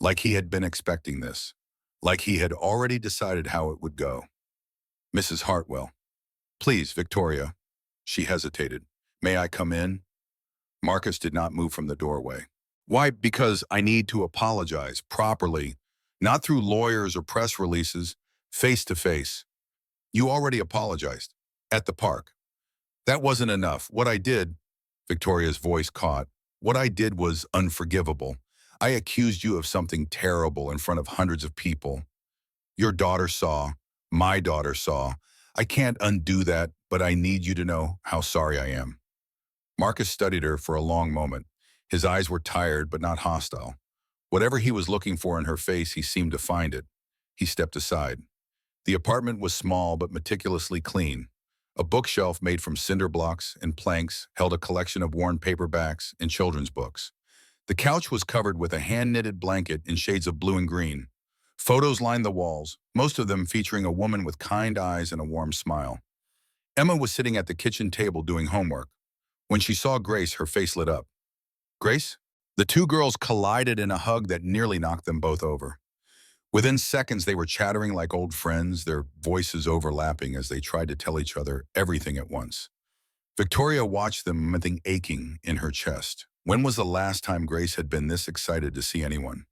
Like he had been expecting this. Like he had already decided how it would go. "Mrs. Hartwell." "Please, Victoria." She hesitated. "May I come in?" Marcus did not move from the doorway. "Why? Because I need to apologize properly, not through lawyers or press releases, face to face." "You already apologized. At the park." "That wasn't enough. What I did," Victoria's voice caught, "what I did was unforgivable. I accused you of something terrible in front of hundreds of people. Your daughter saw. My daughter saw. I can't undo that, but I need you to know how sorry I am." Marcus studied her for a long moment. His eyes were tired but not hostile. Whatever he was looking for in her face, he seemed to find it. He stepped aside. The apartment was small but meticulously clean. A bookshelf made from cinder blocks and planks held a collection of worn paperbacks and children's books. The couch was covered with a hand-knitted blanket in shades of blue and green. Photos lined the walls, most of them featuring a woman with kind eyes and a warm smile. Emma was sitting at the kitchen table doing homework. When she saw Grace, her face lit up. "Grace?" The two girls collided in a hug that nearly knocked them both over. Within seconds, they were chattering like old friends, their voices overlapping as they tried to tell each other everything at once. Victoria watched them, something aching in her chest. When was the last time Grace had been this excited to see anyone?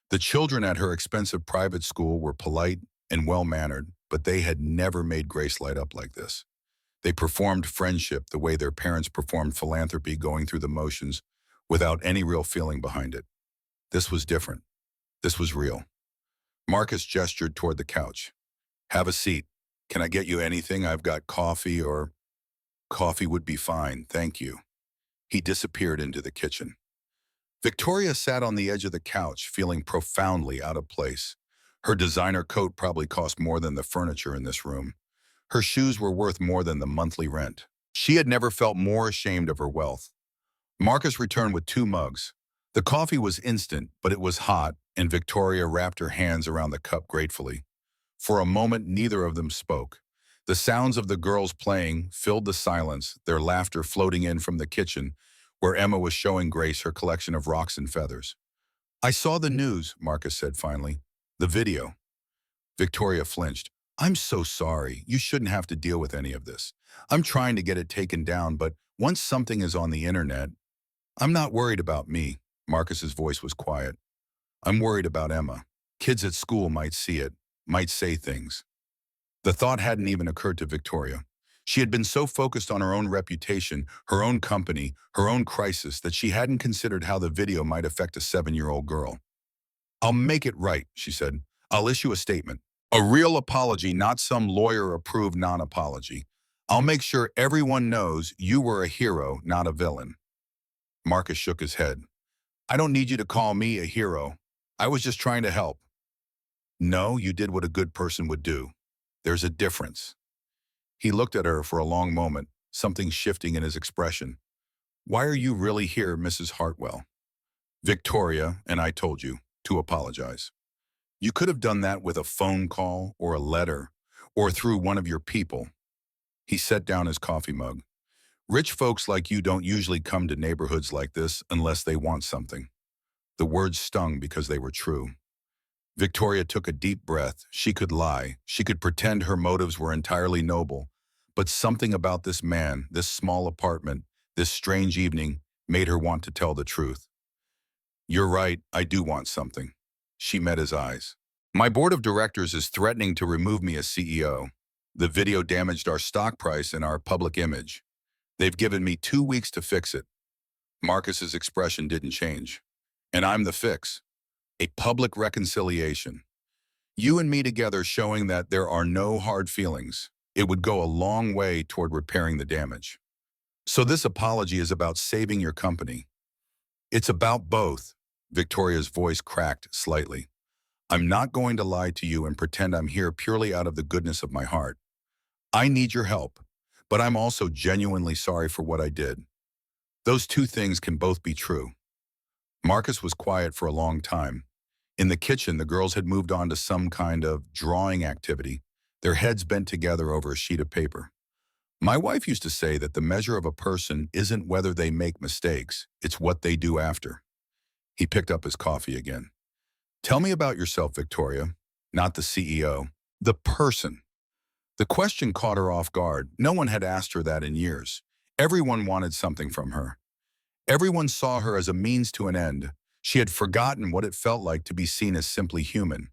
The children at her expensive private school were polite and well-mannered, but they had never made Grace light up like this. They performed friendship the way their parents performed philanthropy, going through the motions without any real feeling behind it. This was different. This was real. Marcus gestured toward the couch. "Have a seat. Can I get you anything? I've got coffee or—" "Coffee would be fine, thank you." He disappeared into the kitchen. Victoria sat on the edge of the couch, feeling profoundly out of place. Her designer coat probably cost more than the furniture in this room. Her shoes were worth more than the monthly rent. She had never felt more ashamed of her wealth. Marcus returned with 2 mugs. The coffee was instant, but it was hot, and Victoria wrapped her hands around the cup gratefully. For a moment, neither of them spoke. The sounds of the girls playing filled the silence, their laughter floating in from the kitchen, where Emma was showing Grace her collection of rocks and feathers. "I saw the news," Marcus said finally. "The video." Victoria flinched. "I'm so sorry. You shouldn't have to deal with any of this. I'm trying to get it taken down, but once something is on the internet, I'm not worried about me." Marcus's voice was quiet. "I'm worried about Emma. Kids at school might see it, might say things." The thought hadn't even occurred to Victoria. She had been so focused on her own reputation, her own company, her own crisis, that she hadn't considered how the video might affect a 7-year-old girl. "I'll make it right," she said. "I'll issue a statement. A real apology, not some lawyer-approved non-apology. I'll make sure everyone knows you were a hero, not a villain." Marcus shook his head. "I don't need you to call me a hero. I was just trying to help." "No, you did what a good person would do. There's a difference." He looked at her for a long moment, something shifting in his expression. "Why are you really here, Mrs. Hartwell?" "Victoria, and I told you, to apologize. You could have done that with a phone call or a letter or through one of your people." He set down his coffee mug. "Rich folks like you don't usually come to neighborhoods like this unless they want something." The words stung because they were true. Victoria took a deep breath. She could lie. She could pretend her motives were entirely noble. But something about this man, this small apartment, this strange evening, made her want to tell the truth. "You're right, I do want something." She met his eyes. "My board of directors is threatening to remove me as CEO. The video damaged our stock price and our public image. They've given me 2 weeks to fix it." Marcus's expression didn't change. "And I'm the fix. A public reconciliation. You and me together showing that there are no hard feelings. It would go a long way toward repairing the damage." "So this apology is about saving your company?" "It's about both." Victoria's voice cracked slightly. "I'm not going to lie to you and pretend I'm here purely out of the goodness of my heart. I need your help, but I'm also genuinely sorry for what I did. Those two things can both be true." Marcus was quiet for a long time. In the kitchen, the girls had moved on to some kind of drawing activity, their heads bent together over a sheet of paper. "My wife used to say that the measure of a person isn't whether they make mistakes, it's what they do after." He picked up his coffee again. "Tell me about yourself, Victoria. Not the CEO. The person." The question caught her off guard. No one had asked her that in years. Everyone wanted something from her. Everyone saw her as a means to an end. She had forgotten what it felt like to be seen as simply human.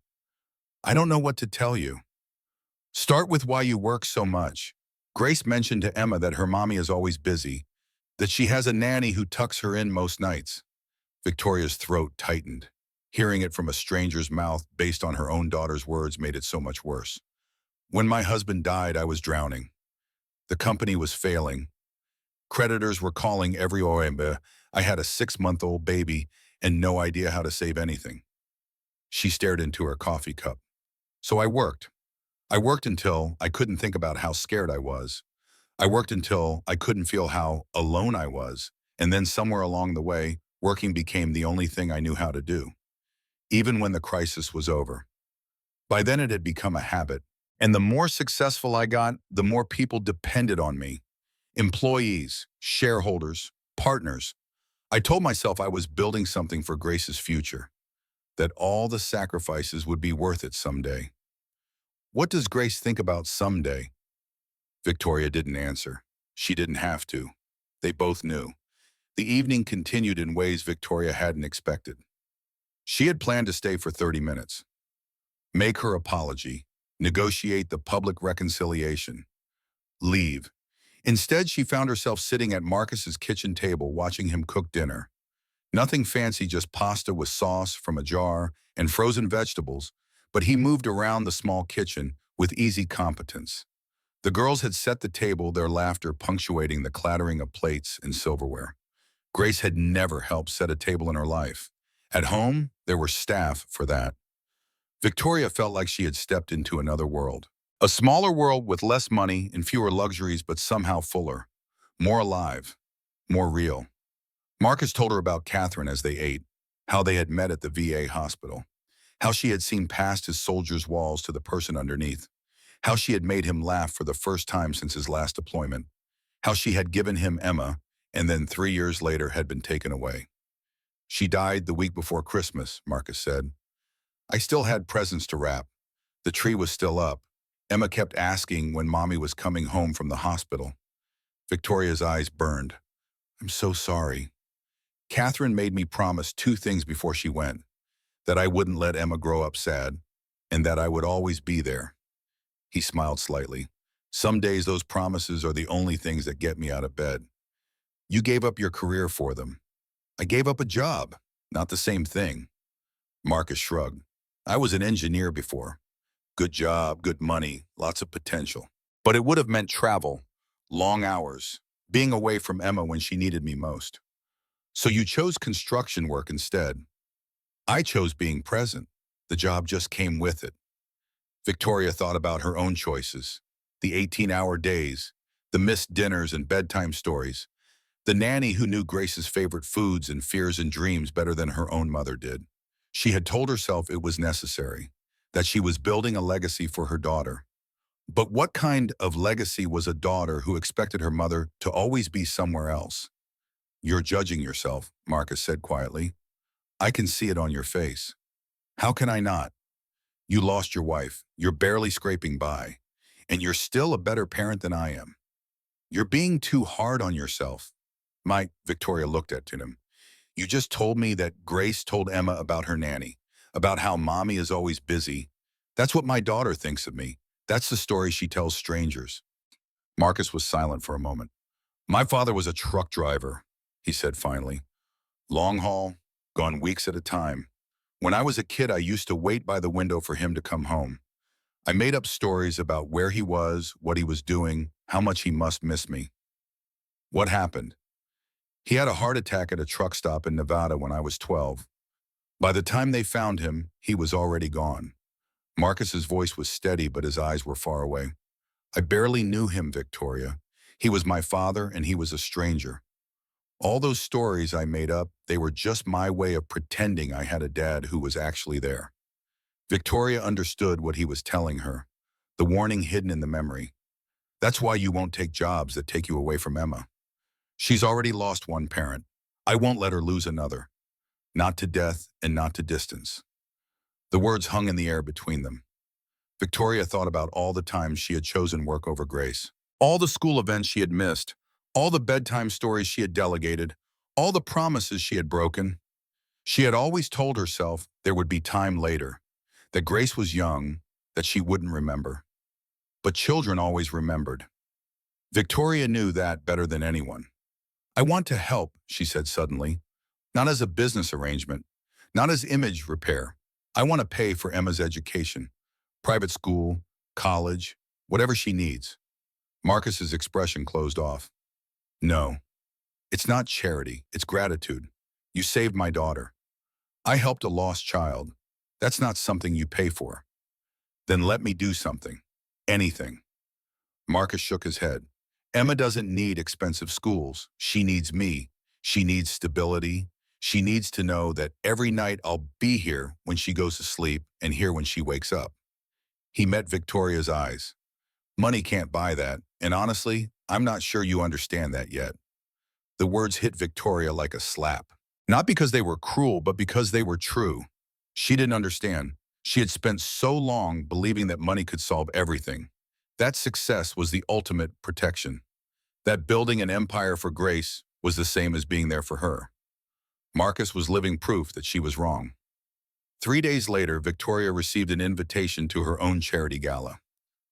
"I don't know what to tell you." "Start with why you work so much." Grace mentioned to Emma that her mommy is always busy, that she has a nanny who tucks her in most nights. Victoria's throat tightened. Hearing it from a stranger's mouth based on her own daughter's words made it so much worse. "When my husband died, I was drowning. The company was failing. Creditors were calling every OMB. I had a 6-month-old baby and no idea how to save anything." She stared into her coffee cup. "So I worked. I worked until I couldn't think about how scared I was. I worked until I couldn't feel how alone I was. And then somewhere along the way, working became the only thing I knew how to do. Even when the crisis was over. By then it had become a habit. And the more successful I got, the more people depended on me. Employees, shareholders, partners. I told myself I was building something for Grace's future, that all the sacrifices would be worth it someday." "What does Grace think about someday?" Victoria didn't answer. She didn't have to. They both knew. The evening continued in ways Victoria hadn't expected. She had planned to stay for 30 minutes. Make her apology. Negotiate the public reconciliation. Leave. Instead, she found herself sitting at Marcus's kitchen table watching him cook dinner. Nothing fancy, just pasta with sauce from a jar and frozen vegetables, but he moved around the small kitchen with easy competence. The girls had set the table, their laughter punctuating the clattering of plates and silverware. Grace had never helped set a table in her life. At home, there were staff for that. Victoria felt like she had stepped into another world. A smaller world with less money and fewer luxuries, but somehow fuller, more alive, more real. Marcus told her about Catherine as they ate, how they had met at the VA hospital, how she had seen past his soldier's walls to the person underneath, how she had made him laugh for the first time since his last deployment, how she had given him Emma and then 3 years later had been taken away. She died the week before Christmas, Marcus said. I still had presents to wrap. The tree was still up. Emma kept asking when Mommy was coming home from the hospital. Victoria's eyes burned. I'm so sorry. Catherine made me promise two things before she went, that I wouldn't let Emma grow up sad, and that I would always be there. He smiled slightly. Some days those promises are the only things that get me out of bed. You gave up your career for them. I gave up a job, not the same thing. Marcus shrugged. I was an engineer before. Good job, good money, lots of potential. But it would have meant travel, long hours, being away from Emma when she needed me most. So you chose construction work instead. I chose being present. The job just came with it. Victoria thought about her own choices, the 18-hour days, the missed dinners and bedtime stories, the nanny who knew Grace's favorite foods and fears and dreams better than her own mother did. She had told herself it was necessary, that she was building a legacy for her daughter. But what kind of legacy was a daughter who expected her mother to always be somewhere else? You're judging yourself, Marcus said quietly. I can see it on your face. How can I not? You lost your wife, you're barely scraping by, and you're still a better parent than I am. You're being too hard on yourself. Victoria looked at him. You just told me that Grace told Emma about her nanny, about how Mommy is always busy. That's what my daughter thinks of me. That's the story she tells strangers. Marcus was silent for a moment. My father was a truck driver, he said finally. Long haul, gone weeks at a time. When I was a kid, I used to wait by the window for him to come home. I made up stories about where he was, what he was doing, how much he must miss me. What happened? He had a heart attack at a truck stop in Nevada when I was 12. By the time they found him, he was already gone. Marcus's voice was steady, but his eyes were far away. I barely knew him, Victoria. He was my father, and he was a stranger. All those stories I made up, they were just my way of pretending I had a dad who was actually there. Victoria understood what he was telling her, the warning hidden in the memory. That's why you won't take jobs that take you away from Emma. She's already lost one parent. I won't let her lose another. Not to death and not to distance. The words hung in the air between them. Victoria thought about all the times she had chosen work over Grace, all the school events she had missed, all the bedtime stories she had delegated, all the promises she had broken. She had always told herself there would be time later, that Grace was young, that she wouldn't remember. But children always remembered. Victoria knew that better than anyone. I want to help, she said suddenly, not as a business arrangement, not as image repair. I want to pay for Emma's education, private school, college, whatever she needs. Marcus's expression closed off. No, it's not charity, it's gratitude. You saved my daughter. I helped a lost child. That's not something you pay for. Then let me do something. Anything. Marcus shook his head. Emma doesn't need expensive schools. She needs me. She needs stability. She needs to know that every night I'll be here when she goes to sleep and here when she wakes up. He met Victoria's eyes. Money can't buy that, and honestly, I'm not sure you understand that yet. The words hit Victoria like a slap. Not because they were cruel, but because they were true. She didn't understand. She had spent so long believing that money could solve everything. That success was the ultimate protection. That building an empire for Grace was the same as being there for her. Marcus was living proof that she was wrong. 3 days later, Victoria received an invitation to her own charity gala.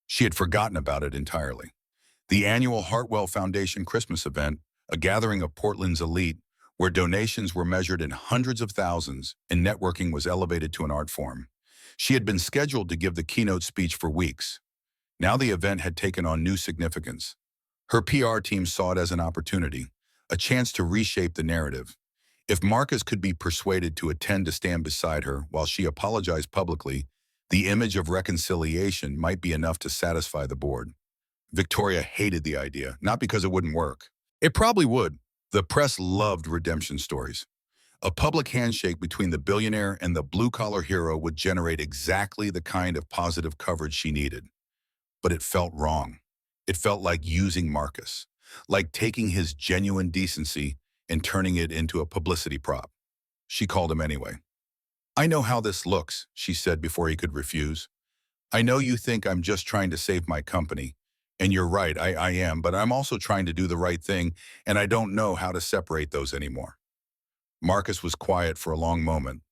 She had forgotten about it entirely. The annual Hartwell Foundation Christmas event, a gathering of Portland's elite, where donations were measured in hundreds of thousands and networking was elevated to an art form. She had been scheduled to give the keynote speech for weeks. Now the event had taken on new significance. Her PR team saw it as an opportunity, a chance to reshape the narrative. If Marcus could be persuaded to attend to stand beside her while she apologized publicly, The image of reconciliation might be enough to satisfy the board. Victoria hated the idea, not because it wouldn't work. It probably would. The press loved redemption stories. A public handshake between the billionaire and the blue-collar hero would generate exactly the kind of positive coverage she needed. But it felt wrong. It felt like using Marcus, like taking his genuine decency and turning it into a publicity prop. She called him anyway. "I know how this looks," she said before he could refuse. "I know you think I'm just trying to save my company. And you're right, I am, but I'm also trying to do the right thing, and I don't know how to separate those anymore." Marcus was quiet for a long moment.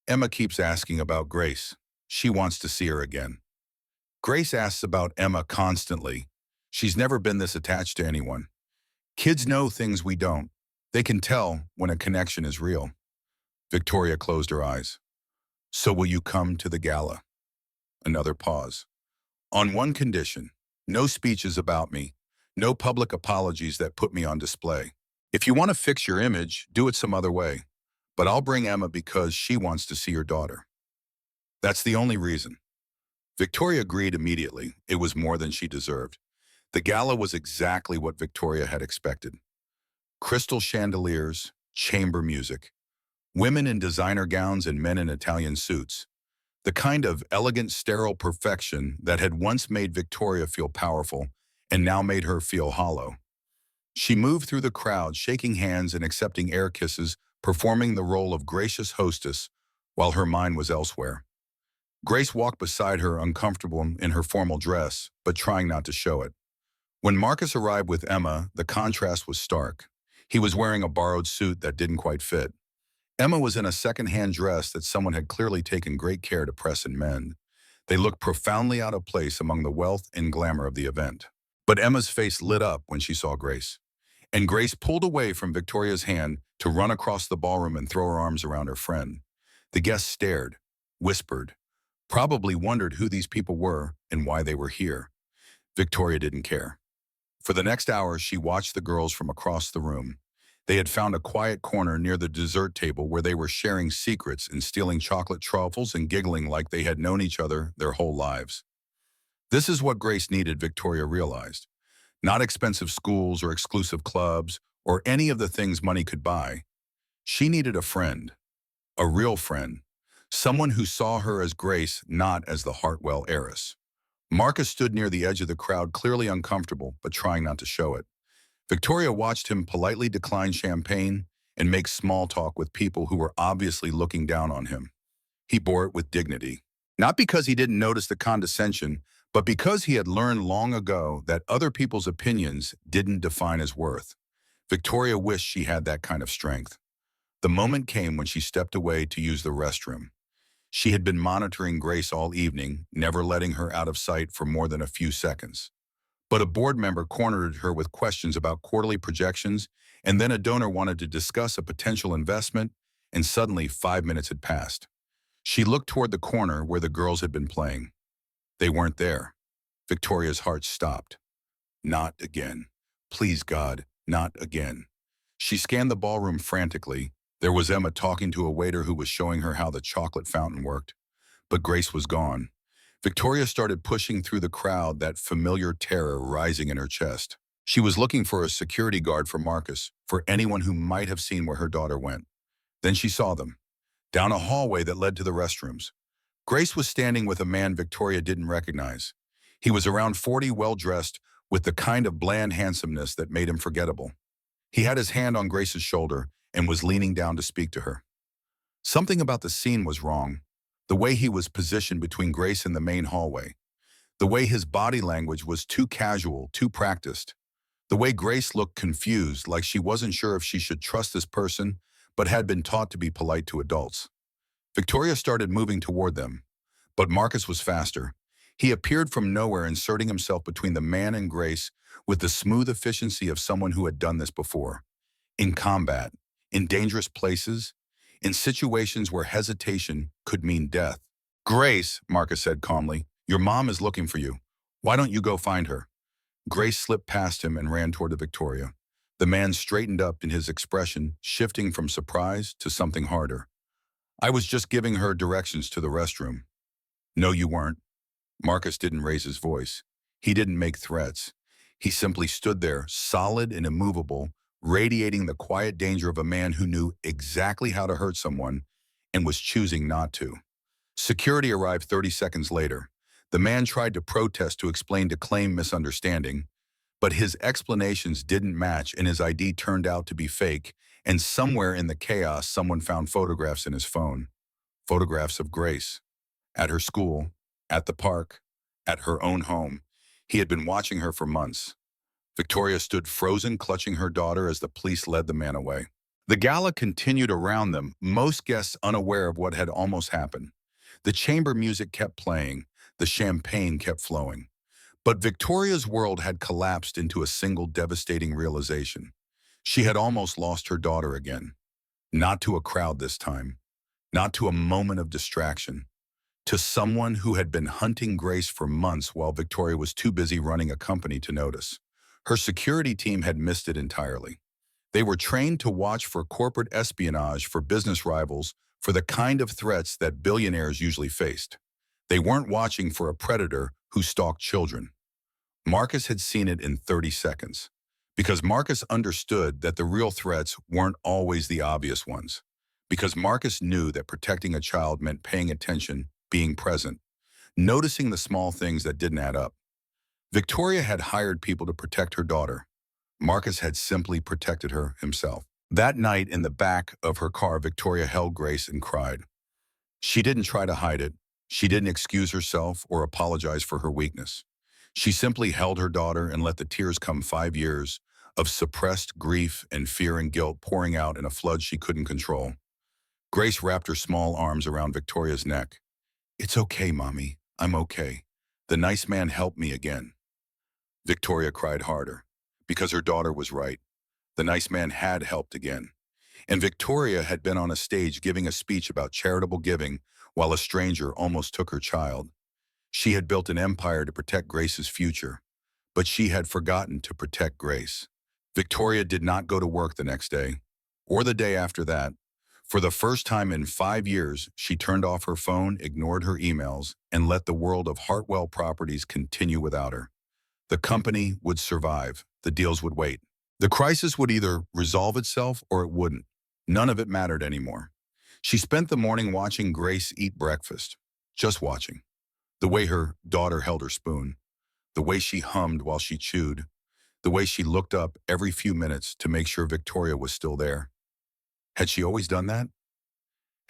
"Emma keeps asking about Grace. She wants to see her again." "Grace asks about Emma constantly. She's never been this attached to anyone. Kids know things we don't. They can tell when a connection is real." Victoria closed her eyes. "So will you come to the gala?" Another pause. "On one condition. No speeches about me. No public apologies that put me on display. If you want to fix your image, do it some other way. But I'll bring Emma because she wants to see your daughter." That's the only reason. Victoria agreed immediately. It was more than she deserved. The gala was exactly what Victoria had expected. Crystal chandeliers, chamber music, women in designer gowns and men in Italian suits. The kind of elegant, sterile perfection that had once made Victoria feel powerful and now made her feel hollow. She moved through the crowd, shaking hands and accepting air kisses, performing the role of gracious hostess while her mind was elsewhere. Grace walked beside her, uncomfortable in her formal dress, but trying not to show it. When Marcus arrived with Emma, the contrast was stark. He was wearing a borrowed suit that didn't quite fit. Emma was in a second-hand dress that someone had clearly taken great care to press and mend. They looked profoundly out of place among the wealth and glamour of the event. But Emma's face lit up when she saw Grace. And Grace pulled away from Victoria's hand to run across the ballroom and throw her arms around her friend. The guests stared, whispered, probably wondered who these people were and why they were here. Victoria didn't care. For the next hour, she watched the girls from across the room. They had found a quiet corner near the dessert table where they were sharing secrets and stealing chocolate truffles and giggling like they had known each other their whole lives. This is what Grace needed, Victoria realized. Not expensive schools or exclusive clubs or any of the things money could buy. She needed a friend, a real friend, someone who saw her as Grace, not as the Hartwell heiress. Marcus stood near the edge of the crowd, clearly uncomfortable, but trying not to show it. Victoria watched him politely decline champagne and make small talk with people who were obviously looking down on him. He bore it with dignity. Not because he didn't notice the condescension, but because he had learned long ago that other people's opinions didn't define his worth. Victoria wished she had that kind of strength. The moment came when she stepped away to use the restroom. She had been monitoring Grace all evening, never letting her out of sight for more than a few seconds. But a board member cornered her with questions about quarterly projections, and then a donor wanted to discuss a potential investment, and suddenly 5 minutes had passed. She looked toward the corner where the girls had been playing. They weren't there. Victoria's heart stopped. Not again. Please, God, not again. She scanned the ballroom frantically. There was Emma talking to a waiter who was showing her how the chocolate fountain worked. But Grace was gone. Victoria started pushing through the crowd, that familiar terror rising in her chest. She was looking for a security guard for Marcus, for anyone who might have seen where her daughter went. Then she saw them, down a hallway that led to the restrooms. Grace was standing with a man Victoria didn't recognize. He was around 40, well-dressed, with the kind of bland handsomeness that made him forgettable. He had his hand on Grace's shoulder and was leaning down to speak to her. Something about the scene was wrong. The way he was positioned between Grace and the main hallway. The way his body language was too casual, too practiced. The way Grace looked confused, like she wasn't sure if she should trust this person, but had been taught to be polite to adults. Victoria started moving toward them, but Marcus was faster. He appeared from nowhere, inserting himself between the man and Grace with the smooth efficiency of someone who had done this before. In combat, in dangerous places, in situations where hesitation could mean death. "Grace," Marcus said calmly, "your mom is looking for you. Why don't you go find her?" Grace slipped past him and ran toward Victoria. The man straightened up in his expression, shifting from surprise to something harder. "I was just giving her directions to the restroom." No, you weren't. Marcus didn't raise his voice. He didn't make threats. He simply stood there, solid and immovable, radiating the quiet danger of a man who knew exactly how to hurt someone and was choosing not to. Security arrived 30 seconds later. The man tried to protest to explain to claim misunderstanding, but his explanations didn't match and his ID turned out to be fake, and somewhere in the chaos, someone found photographs in his phone. Photographs of Grace. At her school, at the park, at her own home. He had been watching her for months. Victoria stood frozen, clutching her daughter as the police led the man away. The gala continued around them, most guests unaware of what had almost happened. The chamber music kept playing, the champagne kept flowing. But Victoria's world had collapsed into a single devastating realization. She had almost lost her daughter again. Not to a crowd this time, not to a moment of distraction, to someone who had been hunting Grace for months while Victoria was too busy running a company to notice. Her security team had missed it entirely. They were trained to watch for corporate espionage, for business rivals, for the kind of threats that billionaires usually faced. They weren't watching for a predator who stalked children. Marcus had seen it in 30 seconds, because Marcus understood that the real threats weren't always the obvious ones, because Marcus knew that protecting a child meant paying attention, being present, noticing the small things that didn't add up. Victoria had hired people to protect her daughter. Marcus had simply protected her himself. That night in the back of her car, Victoria held Grace and cried. She didn't try to hide it. She didn't excuse herself or apologize for her weakness. She simply held her daughter and let the tears come. 5 years of suppressed grief and fear and guilt pouring out in a flood she couldn't control. Grace wrapped her small arms around Victoria's neck. "It's okay, Mommy. I'm okay. The nice man helped me again." Victoria cried harder, because her daughter was right. The nice man had helped again. And Victoria had been on a stage giving a speech about charitable giving while a stranger almost took her child. She had built an empire to protect Grace's future, but she had forgotten to protect Grace. Victoria did not go to work the next day, or the day after that. For the first time in 5 years, she turned off her phone, ignored her emails, and let the world of Hartwell Properties continue without her. The company would survive. The deals would wait. The crisis would either resolve itself or it wouldn't. None of it mattered anymore. She spent the morning watching Grace eat breakfast, just watching. The way her daughter held her spoon, the way she hummed while she chewed, the way she looked up every few minutes to make sure Victoria was still there. Had she always done that?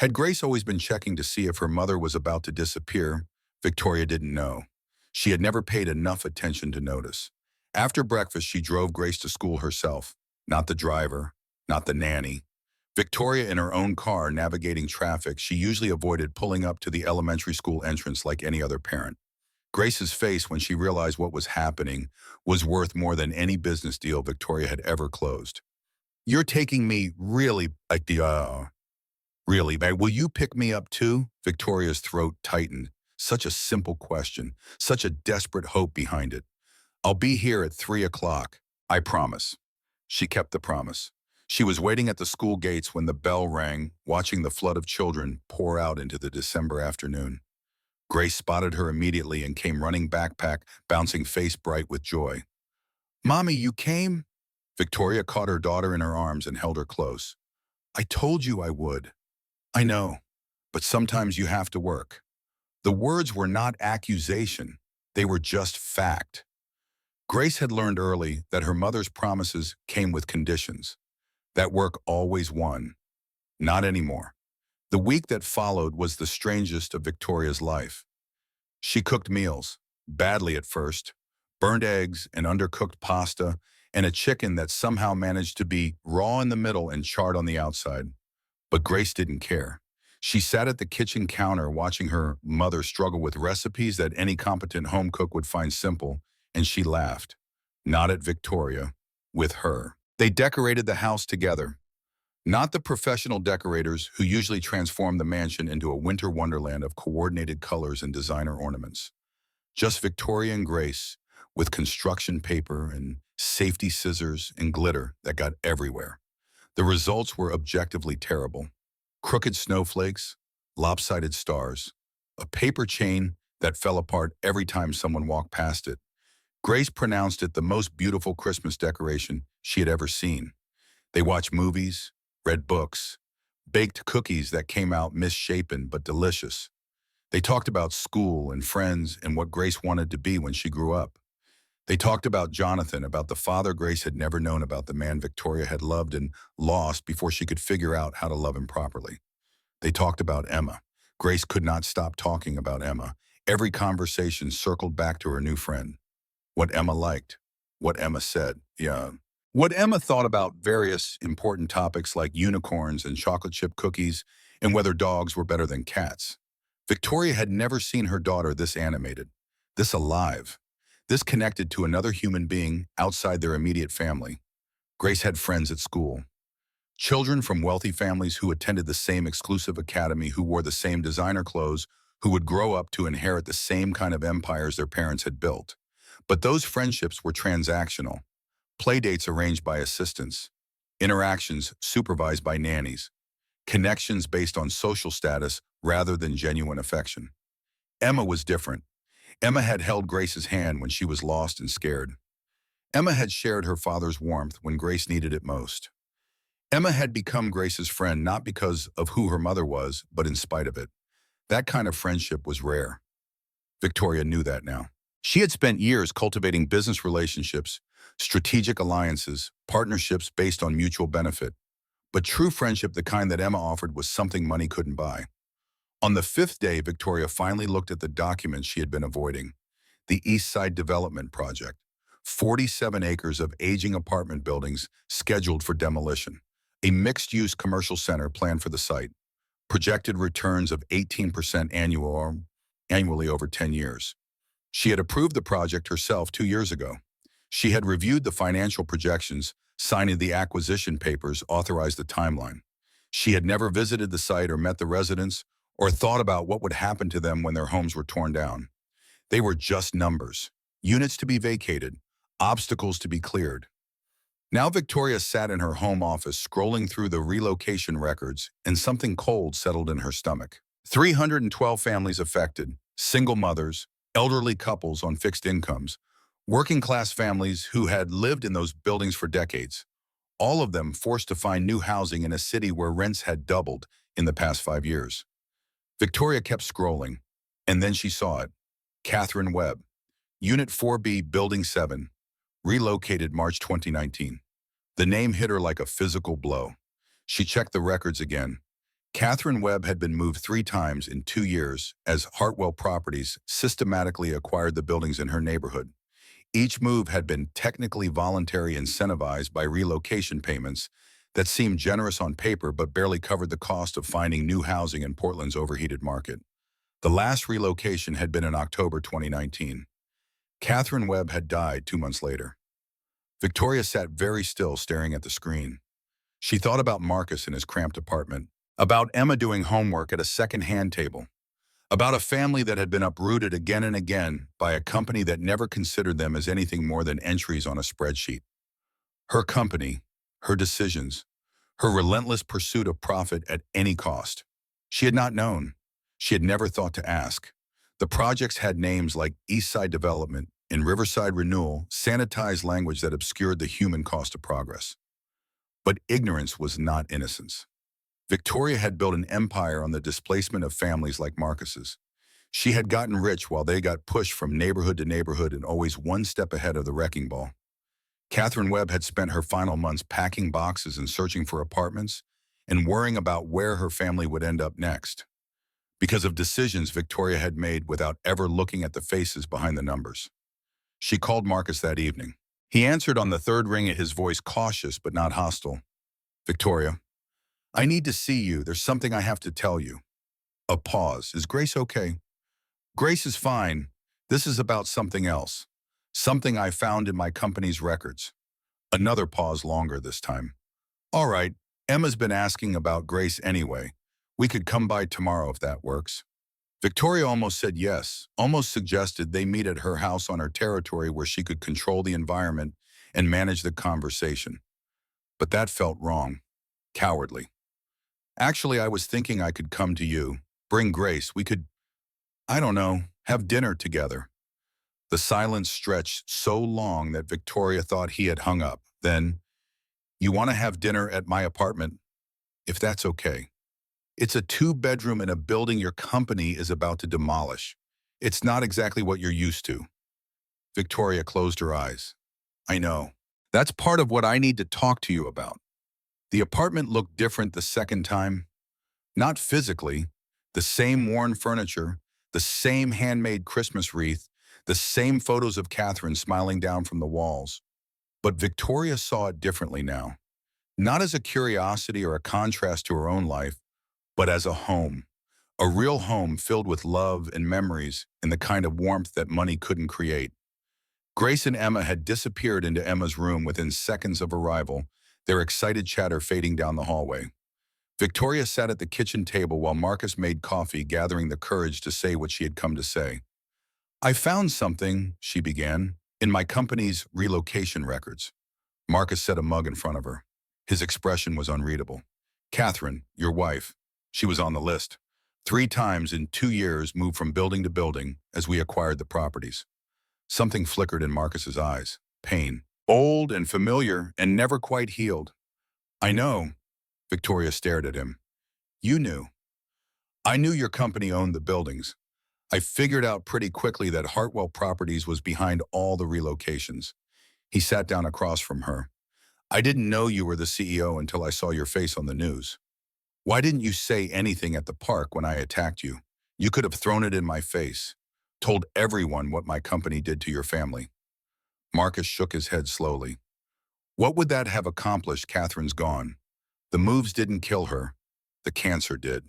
Had Grace always been checking to see if her mother was about to disappear? Victoria didn't know. She had never paid enough attention to notice. After breakfast, she drove Grace to school herself, not the driver, not the nanny. Victoria in her own car, navigating traffic, she usually avoided pulling up to the elementary school entrance like any other parent. Grace's face when she realized what was happening was worth more than any business deal Victoria had ever closed. "You're taking me really, really, babe, will you pick me up too?" Victoria's throat tightened. Such a simple question, such a desperate hope behind it. "I'll be here at 3 o'clock, I promise." She kept the promise. She was waiting at the school gates when the bell rang, watching the flood of children pour out into the December afternoon. Grace spotted her immediately and came running, backpack bouncing, face bright with joy. "Mommy, you came?" Victoria caught her daughter in her arms and held her close. "I told you I would." "I know, but sometimes you have to work." The words were not accusation. They were just fact. Grace had learned early that her mother's promises came with conditions. That work always won. Not anymore. The week that followed was the strangest of Victoria's life. She cooked meals, badly at first, burnt eggs and undercooked pasta, and a chicken that somehow managed to be raw in the middle and charred on the outside. But Grace didn't care. She sat at the kitchen counter watching her mother struggle with recipes that any competent home cook would find simple, and she laughed. Not at Victoria, with her. They decorated the house together. Not the professional decorators who usually transform the mansion into a winter wonderland of coordinated colors and designer ornaments. Just Victoria and Grace, with construction paper and safety scissors and glitter that got everywhere. The results were objectively terrible. Crooked snowflakes, lopsided stars, a paper chain that fell apart every time someone walked past it. Grace pronounced it the most beautiful Christmas decoration she had ever seen. They watched movies, read books, baked cookies that came out misshapen but delicious. They talked about school and friends and what Grace wanted to be when she grew up. They talked about Jonathan, about the father Grace had never known, about the man Victoria had loved and lost before she could figure out how to love him properly. They talked about Emma. Grace could not stop talking about Emma. Every conversation circled back to her new friend. What Emma liked, what Emma said, yeah. What Emma thought about various important topics like unicorns and chocolate chip cookies and whether dogs were better than cats. Victoria had never seen her daughter this animated, this alive, this connected to another human being outside their immediate family. Grace had friends at school, children from wealthy families who attended the same exclusive academy, who wore the same designer clothes, who would grow up to inherit the same kind of empires their parents had built. But those friendships were transactional, playdates arranged by assistants, interactions supervised by nannies, connections based on social status rather than genuine affection. Emma was different. Emma had held Grace's hand when she was lost and scared. Emma had shared her father's warmth when Grace needed it most. Emma had become Grace's friend not because of who her mother was, but in spite of it. That kind of friendship was rare. Victoria knew that now. She had spent years cultivating business relationships, strategic alliances, partnerships based on mutual benefit. But true friendship, the kind that Emma offered, was something money couldn't buy. On the fifth day, Victoria finally looked at the documents she had been avoiding. The East Side Development Project. 47 acres of aging apartment buildings scheduled for demolition. A mixed-use commercial center planned for the site. Projected returns of 18% annually over 10 years. She had approved the project herself 2 years ago. She had reviewed the financial projections, signed the acquisition papers, authorized the timeline. She had never visited the site or met the residents or thought about what would happen to them when their homes were torn down. They were just numbers, units to be vacated, obstacles to be cleared. Now Victoria sat in her home office scrolling through the relocation records, and something cold settled in her stomach. 312 families affected, single mothers, elderly couples on fixed incomes, working-class families who had lived in those buildings for decades, all of them forced to find new housing in a city where rents had doubled in the past 5 years. Victoria kept scrolling, and then she saw it. Catherine Webb, Unit 4B, Building 7, relocated March 2019. The name hit her like a physical blow. She checked the records again. Catherine Webb had been moved 3 times in 2 years as Hartwell Properties systematically acquired the buildings in her neighborhood. Each move had been technically voluntary, incentivized by relocation payments that seemed generous on paper but barely covered the cost of finding new housing in Portland's overheated market. The last relocation had been in October 2019. Catherine Webb had died 2 months later. Victoria sat very still, staring at the screen. She thought about Marcus in his cramped apartment, about Emma doing homework at a second-hand table, about a family that had been uprooted again and again by a company that never considered them as anything more than entries on a spreadsheet. Her company, her decisions, her relentless pursuit of profit at any cost. She had not known. She had never thought to ask. The projects had names like Eastside Development and Riverside Renewal, sanitized language that obscured the human cost of progress. But ignorance was not innocence. Victoria had built an empire on the displacement of families like Marcus's. She had gotten rich while they got pushed from neighborhood to neighborhood and always one step ahead of the wrecking ball. Catherine Webb had spent her final months packing boxes and searching for apartments and worrying about where her family would end up next, because of decisions Victoria had made without ever looking at the faces behind the numbers. She called Marcus that evening. He answered on the third ring, his voice cautious but not hostile. "Victoria, I need to see you. There's something I have to tell you." A pause. "Is Grace okay?" "Grace is fine. This is about something else. Something I found in my company's records." Another pause, longer this time. "All right, Emma's been asking about Grace anyway. We could come by tomorrow if that works." Victoria almost said yes, almost suggested they meet at her house on her territory where she could control the environment and manage the conversation. But that felt wrong, cowardly. "Actually, I was thinking I could come to you, bring Grace. We could, I don't know, Have dinner together. The silence stretched so long that Victoria thought he had hung up. Then, you want to have dinner at my apartment, if that's okay. It's a two-bedroom in a building your company is about to demolish. It's not exactly what you're used to. Victoria closed her eyes. I know. That's part of what I need to talk to you about. The apartment looked different the second time. Not physically. The same worn furniture, the same handmade Christmas wreath, the same photos of Catherine smiling down from the walls. But Victoria saw it differently now. Not as a curiosity or a contrast to her own life, but as a home. A real home filled with love and memories and the kind of warmth that money couldn't create. Grace and Emma had disappeared into Emma's room within seconds of arrival, their excited chatter fading down the hallway. Victoria sat at the kitchen table while Marcus made coffee, gathering the courage to say what she had come to say. I found something, she began, in my company's relocation records. Marcus set a mug in front of her. His expression was unreadable. Catherine, your wife. She was on the list. 3 times in 2 years moved from building to building as we acquired the properties. Something flickered in Marcus's eyes. Pain. Old and familiar and never quite healed. I know. Victoria stared at him. You knew. I knew your company owned the buildings. I figured out pretty quickly that Hartwell Properties was behind all the relocations. He sat down across from her. I didn't know you were the CEO until I saw your face on the news. Why didn't you say anything at the park when I attacked you? You could have thrown it in my face, told everyone what my company did to your family. Marcus shook his head slowly. What would that have accomplished? Catherine's gone. The moves didn't kill her. The cancer did.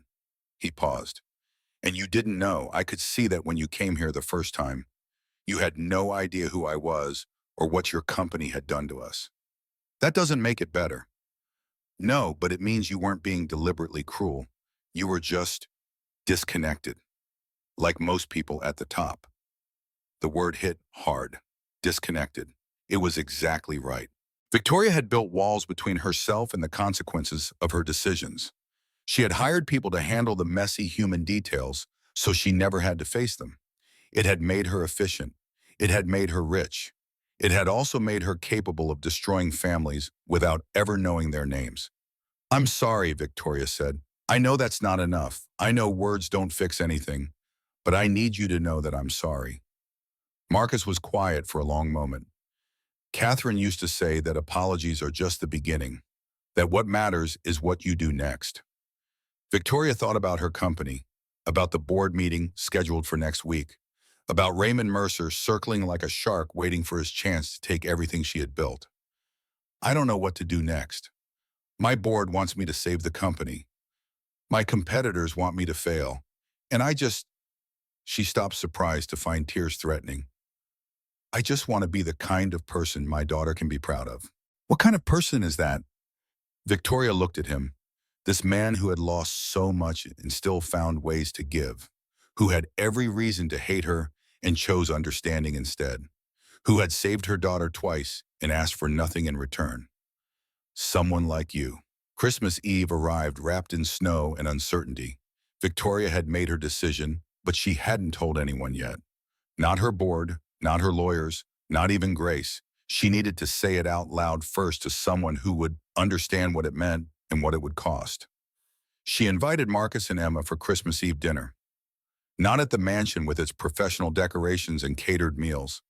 He paused. And you didn't know. I could see that when you came here the first time. You had no idea who I was or what your company had done to us. That doesn't make it better. No, but it means you weren't being deliberately cruel. You were just disconnected, like most people at the top. The word hit hard. Disconnected. It was exactly right. Victoria had built walls between herself and the consequences of her decisions. She had hired people to handle the messy human details so she never had to face them. It had made her efficient. It had made her rich. It had also made her capable of destroying families without ever knowing their names. I'm sorry, Victoria said. I know that's not enough. I know words don't fix anything, but I need you to know that I'm sorry. Marcus was quiet for a long moment. Catherine used to say that apologies are just the beginning, that what matters is what you do next. Victoria thought about her company, about the board meeting scheduled for next week, about Raymond Mercer circling like a shark waiting for his chance to take everything she had built. I don't know what to do next. My board wants me to save the company. My competitors want me to fail. And she stopped surprised to find tears threatening. I just want to be the kind of person my daughter can be proud of. What kind of person is that? Victoria looked at him, this man who had lost so much and still found ways to give, who had every reason to hate her and chose understanding instead, who had saved her daughter twice and asked for nothing in return. Someone like you. Christmas Eve arrived wrapped in snow and uncertainty. Victoria had made her decision, but she hadn't told anyone yet. Not her board, not her lawyers, not even Grace. She needed to say it out loud first to someone who would understand what it meant and what it would cost. She invited Marcus and Emma for Christmas Eve dinner. Not at the mansion with its professional decorations and catered meals.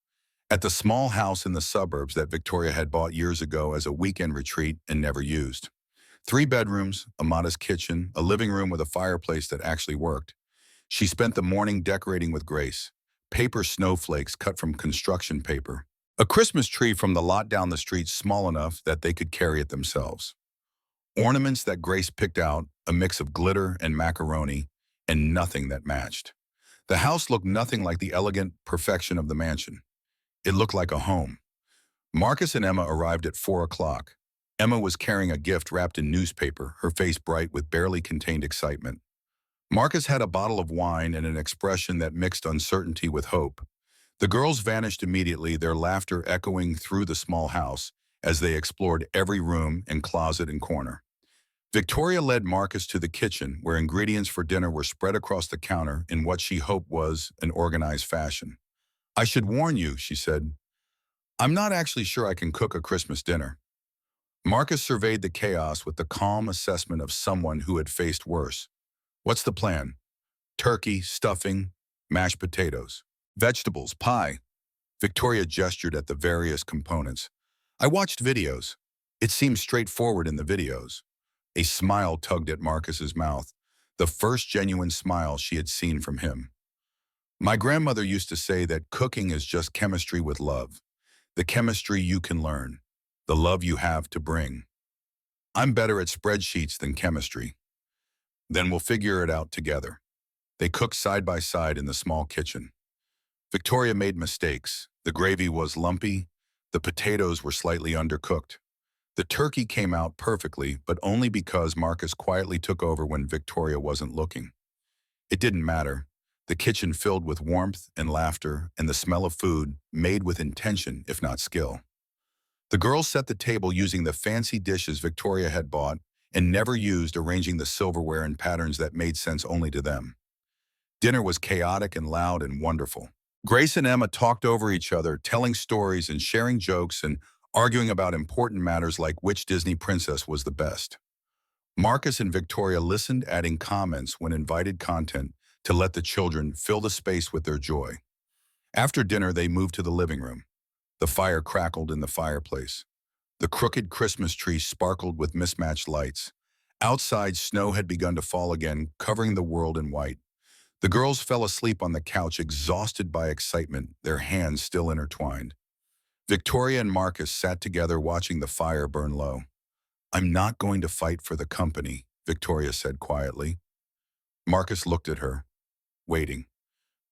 At the small house in the suburbs that Victoria had bought years ago as a weekend retreat and never used. 3 bedrooms, a modest kitchen, a living room with a fireplace that actually worked. She spent the morning decorating with Grace. Paper snowflakes cut from construction paper. A Christmas tree from the lot down the street small enough that they could carry it themselves. Ornaments that Grace picked out, a mix of glitter and macaroni, and nothing that matched. The house looked nothing like the elegant perfection of the mansion. It looked like a home. Marcus and Emma arrived at 4 o'clock. Emma was carrying a gift wrapped in newspaper, her face bright with barely contained excitement. Marcus had a bottle of wine and an expression that mixed uncertainty with hope. The girls vanished immediately, their laughter echoing through the small house as they explored every room and closet and corner. Victoria led Marcus to the kitchen, where ingredients for dinner were spread across the counter in what she hoped was an organized fashion. "I should warn you," she said, "I'm not actually sure I can cook a Christmas dinner." Marcus surveyed the chaos with the calm assessment of someone who had faced worse. "What's the plan?" "Turkey, stuffing, mashed potatoes, vegetables, pie." Victoria gestured at the various components. "I watched videos. It seemed straightforward in the videos." A smile tugged at Marcus's mouth, the first genuine smile she had seen from him. "My grandmother used to say that cooking is just chemistry with love. The chemistry you can learn, the love you have to bring. I'm better at spreadsheets than chemistry. Then we'll figure it out together." They cooked side by side in the small kitchen. Victoria made mistakes. The gravy was lumpy. The potatoes were slightly undercooked. The turkey came out perfectly, but only because Marcus quietly took over when Victoria wasn't looking. It didn't matter. The kitchen filled with warmth and laughter and the smell of food made with intention, if not skill. The girls set the table using the fancy dishes Victoria had bought and never used, arranging the silverware in patterns that made sense only to them. Dinner was chaotic and loud and wonderful. Grace and Emma talked over each other, telling stories and sharing jokes and arguing about important matters like which Disney princess was the best. Marcus and Victoria listened, adding comments when invited content to let the children fill the space with their joy. After dinner, they moved to the living room. The fire crackled in the fireplace. The crooked Christmas tree sparkled with mismatched lights. Outside, snow had begun to fall again, covering the world in white. The girls fell asleep on the couch, exhausted by excitement, their hands still intertwined. Victoria and Marcus sat together watching the fire burn low. "I'm not going to fight for the company," Victoria said quietly. Marcus looked at her, waiting.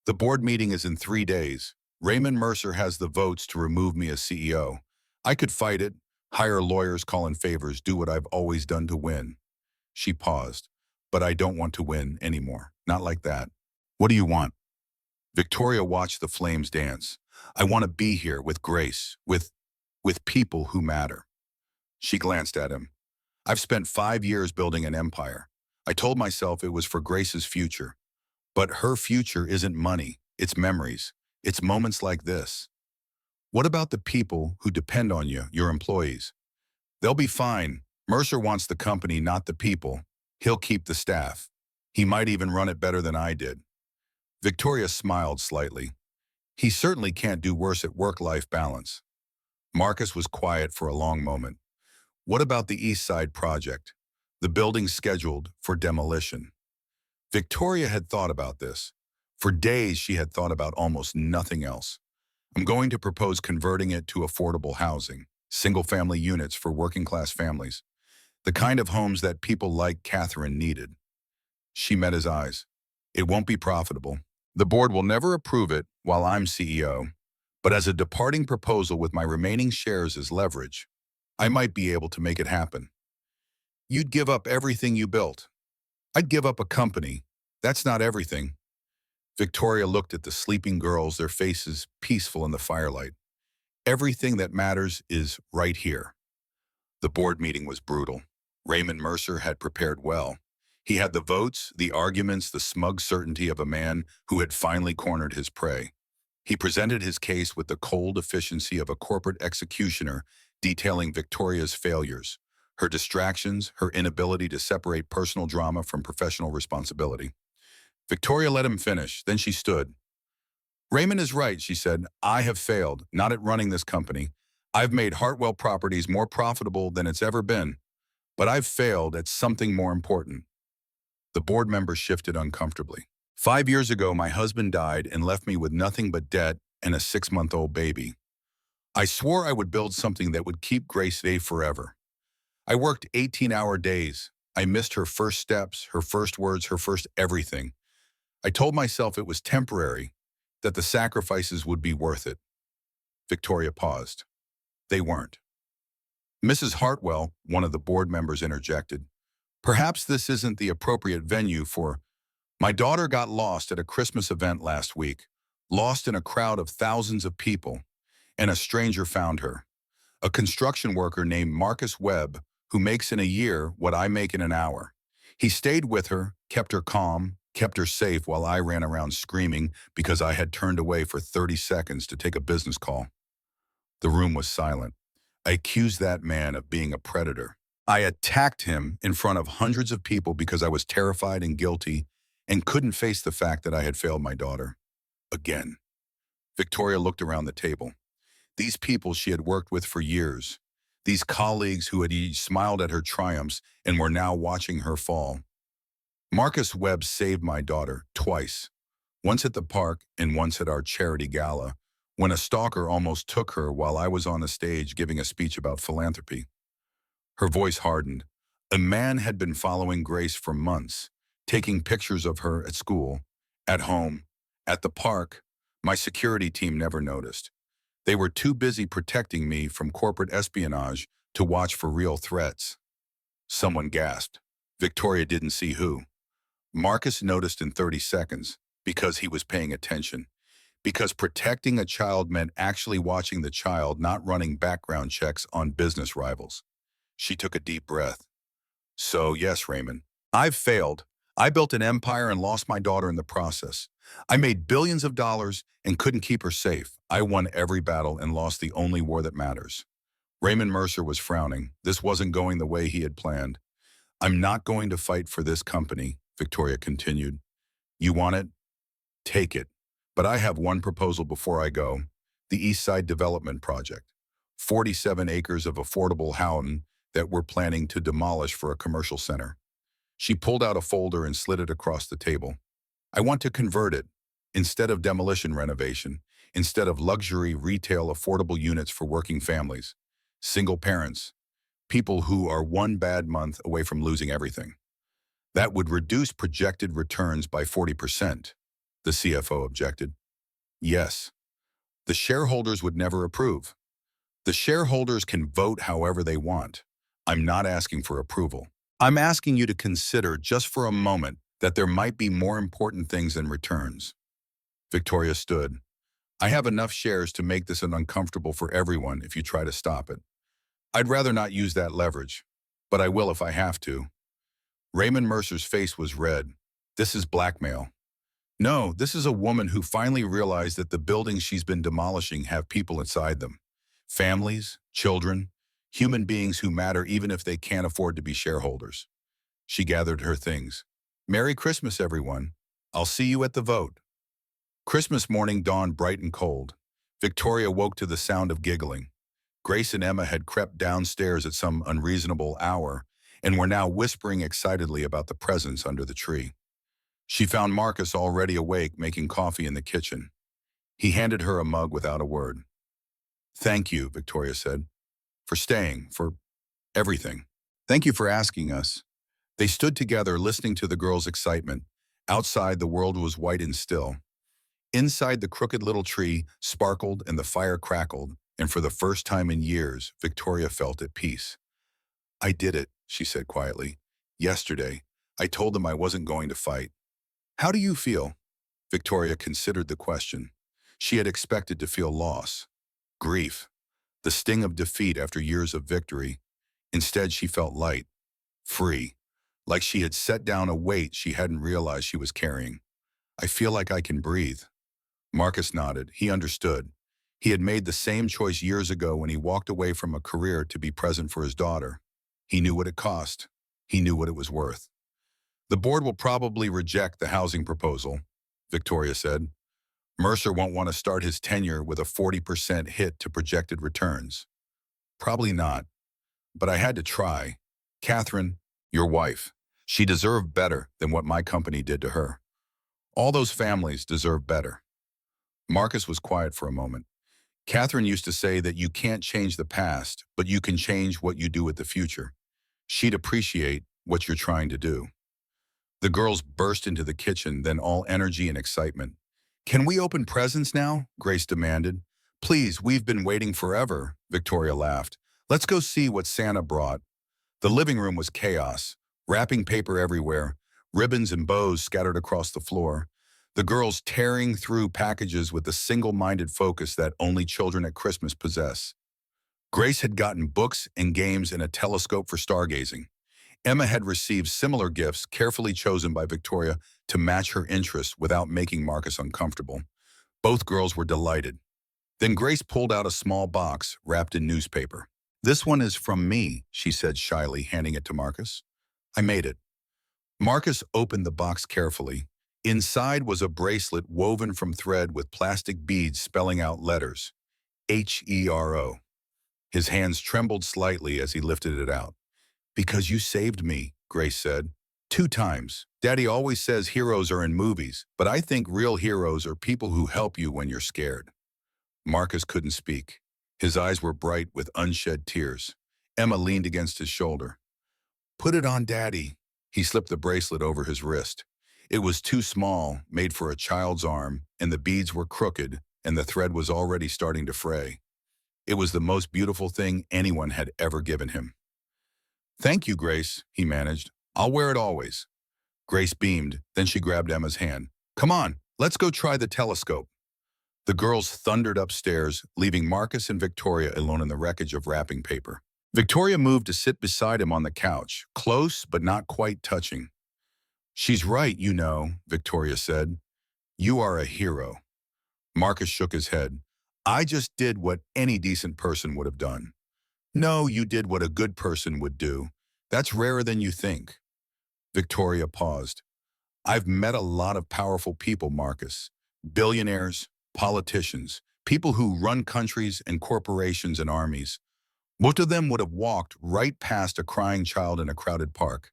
"The board meeting is in 3 days. Raymond Mercer has the votes to remove me as CEO. I could fight it, hire lawyers, call in favors, do what I've always done to win." She paused. "But I don't want to win anymore. Not like that." "What do you want?" Victoria watched the flames dance. "I want to be here with Grace, with people who matter." She glanced at him. "I've spent 5 years building an empire. I told myself it was for Grace's future. But her future isn't money, it's memories. It's moments like this." "What about the people who depend on you, your employees?" "They'll be fine. Mercer wants the company, not the people. He'll keep the staff. He might even run it better than I did." Victoria smiled slightly. "He certainly can't do worse at work-life balance." Marcus was quiet for a long moment. "What about the East Side project? The building scheduled for demolition?" Victoria had thought about this. For days, she had thought about almost nothing else. "I'm going to propose converting it to affordable housing, single-family units for working-class families, the kind of homes that people like Catherine needed." She met his eyes. "It won't be profitable. The board will never approve it while I'm CEO. But as a departing proposal with my remaining shares as leverage, I might be able to make it happen." "You'd give up everything you built." "I'd give up a company. That's not everything." Victoria looked at the sleeping girls, their faces peaceful in the firelight. "Everything that matters is right here." The board meeting was brutal. Raymond Mercer had prepared well. He had the votes, the arguments, the smug certainty of a man who had finally cornered his prey. He presented his case with the cold efficiency of a corporate executioner, detailing Victoria's failures, her distractions, her inability to separate personal drama from professional responsibility. Victoria let him finish, then she stood. "Raymond is right," she said. "I have failed, not at running this company. I've made Hartwell Properties more profitable than it's ever been. But I've failed at something more important." The board members shifted uncomfortably. "5 years ago, my husband died and left me with nothing but debt and a 6-month-old baby. I swore I would build something that would keep Grace safe forever. I worked 18-hour days. I missed her first steps, her first words, her first everything. I told myself it was temporary, that the sacrifices would be worth it." Victoria paused. "They weren't." "Mrs. Hartwell," one of the board members interjected, "perhaps this isn't the appropriate venue for—" "My daughter got lost at a Christmas event last week, lost in a crowd of thousands of people, and a stranger found her. A construction worker named Marcus Webb, who makes in a year what I make in an hour. He stayed with her, kept her calm, kept her safe while I ran around screaming because I had turned away for 30 seconds to take a business call. The room was silent. I accused that man of being a predator. I attacked him in front of hundreds of people because I was terrified and guilty and couldn't face the fact that I had failed my daughter. Again. Victoria looked around the table. These people she had worked with for years. These colleagues who had each smiled at her triumphs and were now watching her fall. Marcus Webb saved my daughter twice, once at the park and once at our charity gala, when a stalker almost took her while I was on the stage giving a speech about philanthropy. Her voice hardened. A man had been following Grace for months, taking pictures of her at school, at home, at the park. My security team never noticed. They were too busy protecting me from corporate espionage to watch for real threats. Someone gasped. Victoria didn't see who. Marcus noticed in 30 seconds because he was paying attention. Because protecting a child meant actually watching the child, not running background checks on business rivals. She took a deep breath. So, yes, Raymond, I've failed. I built an empire and lost my daughter in the process. I made billions of dollars and couldn't keep her safe. I won every battle and lost the only war that matters. Raymond Mercer was frowning. This wasn't going the way he had planned. I'm not going to fight for this company, Victoria continued. You want it? Take it. But I have one proposal before I go. The East Side Development Project. 47 acres of affordable housing that we're planning to demolish for a commercial center. She pulled out a folder and slid it across the table. I want to convert it. Instead of demolition renovation, instead of luxury retail affordable units for working families, single parents, people who are one bad month away from losing everything. That would reduce projected returns by 40%, the CFO objected. Yes. The shareholders would never approve. The shareholders can vote however they want. I'm not asking for approval. I'm asking you to consider just for a moment that there might be more important things than returns. Victoria stood. I have enough shares to make this uncomfortable for everyone if you try to stop it. I'd rather not use that leverage, but I will if I have to. Raymond Mercer's face was red. This is blackmail. No, this is a woman who finally realized that the buildings she's been demolishing have people inside them. Families, children, human beings who matter even if they can't afford to be shareholders. She gathered her things. Merry Christmas, everyone. I'll see you at the vote. Christmas morning dawned bright and cold. Victoria woke to the sound of giggling. Grace and Emma had crept downstairs at some unreasonable hour and were now whispering excitedly about the presents under the tree. She found Marcus already awake, making coffee in the kitchen. He handed her a mug without a word. Thank you, Victoria said, for staying, for everything. Thank you for asking us. They stood together, listening to the girl's excitement. Outside, the world was white and still. Inside, the crooked little tree sparkled and the fire crackled, and for the first time in years, Victoria felt at peace. I did it, she said quietly. Yesterday, I told them I wasn't going to fight. How do you feel? Victoria considered the question. She had expected to feel loss, grief, the sting of defeat after years of victory. Instead, she felt light, free, like she had set down a weight she hadn't realized she was carrying. I feel like I can breathe. Marcus nodded. He understood. He had made the same choice years ago when he walked away from a career to be present for his daughter. He knew what it cost. He knew what it was worth. The board will probably reject the housing proposal, Victoria said. Mercer won't want to start his tenure with a 40% hit to projected returns. Probably not. But I had to try. Catherine, your wife, she deserved better than what my company did to her. All those families deserve better. Marcus was quiet for a moment. Catherine used to say that you can't change the past, but you can change what you do with the future. She'd appreciate what you're trying to do. The girls burst into the kitchen, then all energy and excitement. Can we open presents now? Grace demanded. Please, we've been waiting forever, Victoria laughed. Let's go see what Santa brought. The living room was chaos, wrapping paper everywhere, ribbons and bows scattered across the floor. The girls tearing through packages with the single-minded focus that only children at Christmas possess. Grace had gotten books and games and a telescope for stargazing. Emma had received similar gifts carefully chosen by Victoria to match her interests without making Marcus uncomfortable. Both girls were delighted. Then Grace pulled out a small box wrapped in newspaper. "This one is from me," she said shyly, handing it to Marcus. "I made it." Marcus opened the box carefully. Inside was a bracelet woven from thread with plastic beads spelling out letters, HERO. His hands trembled slightly as he lifted it out. "Because you saved me," Grace said. "2 times. Daddy always says heroes are in movies, but I think real heroes are people who help you when you're scared." Marcus couldn't speak. His eyes were bright with unshed tears. Emma leaned against his shoulder. "Put it on, Daddy." He slipped the bracelet over his wrist. It was too small, made for a child's arm, and the beads were crooked, and the thread was already starting to fray. It was the most beautiful thing anyone had ever given him. "Thank you, Grace," he managed. "I'll wear it always." Grace beamed, then she grabbed Emma's hand. "Come on, let's go try the telescope." The girls thundered upstairs, leaving Marcus and Victoria alone in the wreckage of wrapping paper. Victoria moved to sit beside him on the couch, close but not quite touching. "She's right, you know," Victoria said. "You are a hero." Marcus shook his head. "I just did what any decent person would have done." "No, you did what a good person would do. That's rarer than you think." Victoria paused. "I've met a lot of powerful people, Marcus. Billionaires, politicians, people who run countries and corporations and armies. Most of them would have walked right past a crying child in a crowded park.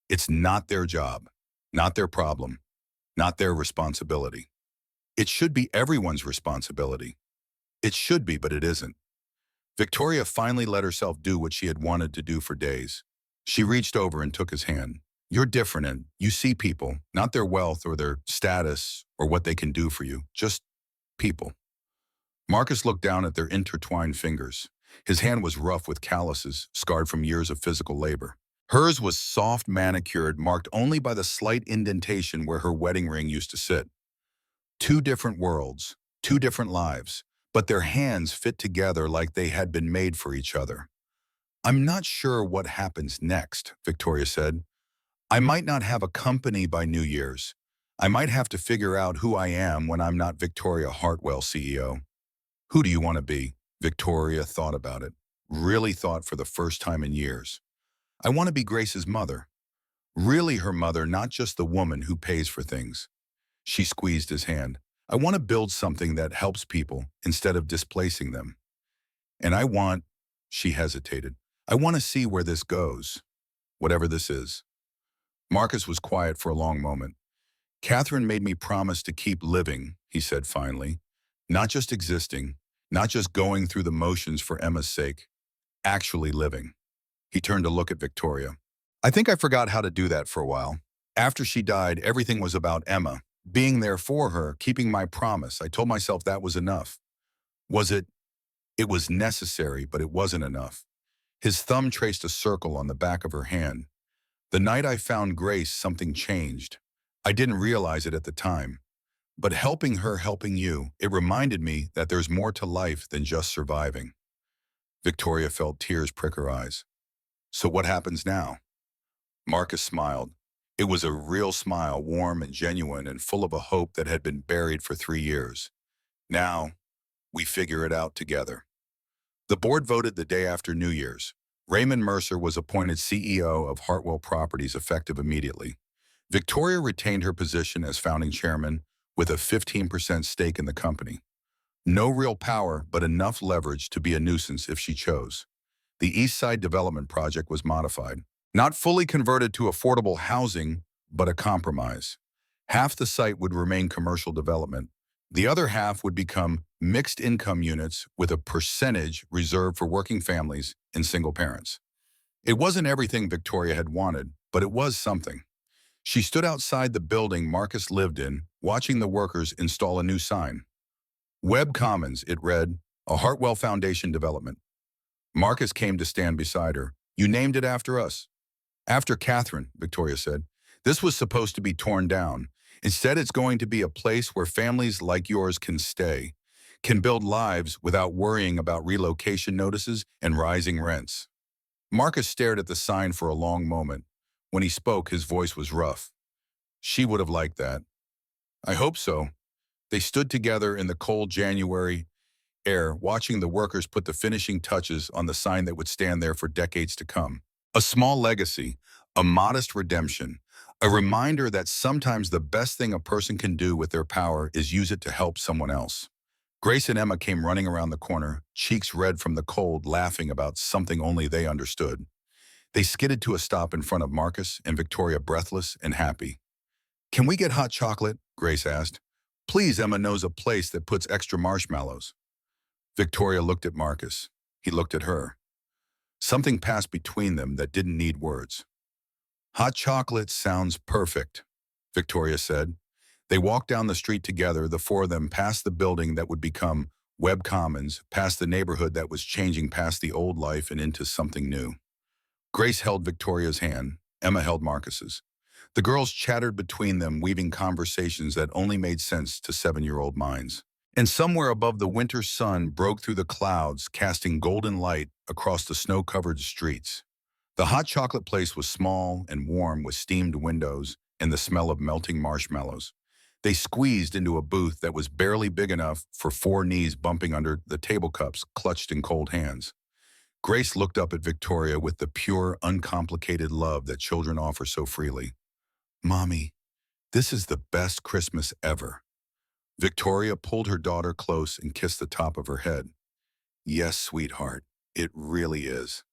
It's not their job, not their problem, not their responsibility. It should be everyone's responsibility. It should be, but it isn't." Victoria finally let herself do what she had wanted to do for days. She reached over and took his hand. "You're different, and you see people, not their wealth or their status or what they can do for you, just people." Marcus looked down at their intertwined fingers. His hand was rough with calluses, scarred from years of physical labor. Hers was soft, manicured, marked only by the slight indentation where her wedding ring used to sit. Two different worlds, two different lives, but their hands fit together like they had been made for each other. "I'm not sure what happens next," Victoria said. "I might not have a company by New Year's. I might have to figure out who I am when I'm not Victoria Hartwell, CEO." "Who do you want to be?" Victoria thought about it. Really thought for the first time in years. "I want to be Grace's mother. Really her mother, not just the woman who pays for things." She squeezed his hand. "I want to build something that helps people instead of displacing them. And I want," she hesitated, "I want to see where this goes, whatever this is." Marcus was quiet for a long moment. "Catherine made me promise to keep living," he said finally. "Not just existing, not just going through the motions for Emma's sake, actually living." He turned to look at Victoria. "I think I forgot how to do that for a while. After she died, everything was about Emma, being there for her, keeping my promise. I told myself that was enough. Was it? It was necessary, but it wasn't enough." His thumb traced a circle on the back of her hand. "The night I found Grace, something changed. I didn't realize it at the time. But helping her, helping you, it reminded me that there's more to life than just surviving." Victoria felt tears prick her eyes. "So what happens now?" Marcus smiled. It was a real smile, warm and genuine and full of a hope that had been buried for 3 years. "Now, we figure it out together." The board voted the day after New Year's. Raymond Mercer was appointed CEO of Hartwell Properties effective immediately. Victoria retained her position as founding chairman with a 15% stake in the company. No real power, but enough leverage to be a nuisance if she chose. The East Side Development Project was modified. Not fully converted to affordable housing, but a compromise. Half the site would remain commercial development. The other half would become mixed income units with a percentage reserved for working families and single parents. It wasn't everything Victoria had wanted, but it was something. She stood outside the building Marcus lived in, watching the workers install a new sign. "Webb Commons," it read, "a Hartwell Foundation development." Marcus came to stand beside her. "You named it after us." "After Catherine," Victoria said. "This was supposed to be torn down. Instead, it's going to be a place where families like yours can stay. can build lives without worrying about relocation notices and rising rents. Marcus stared at the sign for a long moment. When he spoke, his voice was rough. She would have liked that. I hope so. They stood together in the cold January air, watching the workers put the finishing touches on the sign that would stand there for decades to come. A small legacy, a modest redemption, a reminder that sometimes the best thing a person can do with their power is use it to help someone else. Grace and Emma came running around the corner, cheeks red from the cold, laughing about something only they understood. They skidded to a stop in front of Marcus and Victoria, breathless and happy. Can we get hot chocolate? Grace asked. Please, Emma knows a place that puts extra marshmallows. Victoria looked at Marcus. He looked at her. Something passed between them that didn't need words. Hot chocolate sounds perfect, Victoria said. They walked down the street together, the four of them, past the building that would become Webb Commons, past the neighborhood that was changing past the old life and into something new. Grace held Victoria's hand. Emma held Marcus's. The girls chattered between them, weaving conversations that only made sense to 7-year-old minds. And somewhere above, the winter sun broke through the clouds, casting golden light across the snow-covered streets. The hot chocolate place was small and warm, with steamed windows and the smell of melting marshmallows. They squeezed into a booth that was barely big enough for 4 knees bumping under the table cups clutched in cold hands. Grace looked up at Victoria with the pure, uncomplicated love that children offer so freely. Mommy, this is the best Christmas ever. Victoria pulled her daughter close and kissed the top of her head. Yes, sweetheart, it really is.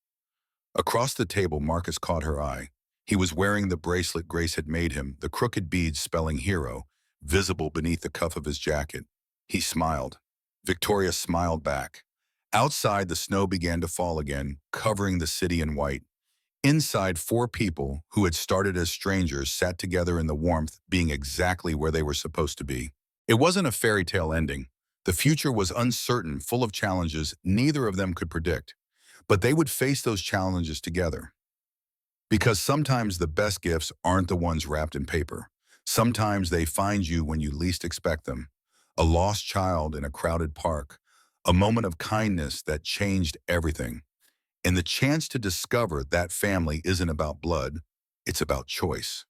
Across the table, Marcus caught her eye. He was wearing the bracelet Grace had made him, the crooked beads spelling hero, visible beneath the cuff of his jacket. He smiled. Victoria smiled back. Outside, the snow began to fall again, covering the city in white. Inside, 4 people, who had started as strangers, sat together in the warmth, being exactly where they were supposed to be. It wasn't a fairy tale ending. The future was uncertain, full of challenges neither of them could predict. But they would face those challenges together. Because sometimes the best gifts aren't the ones wrapped in paper. Sometimes they find you when you least expect them. A lost child in a crowded park. A moment of kindness that changed everything. And the chance to discover that family isn't about blood, it's about choice.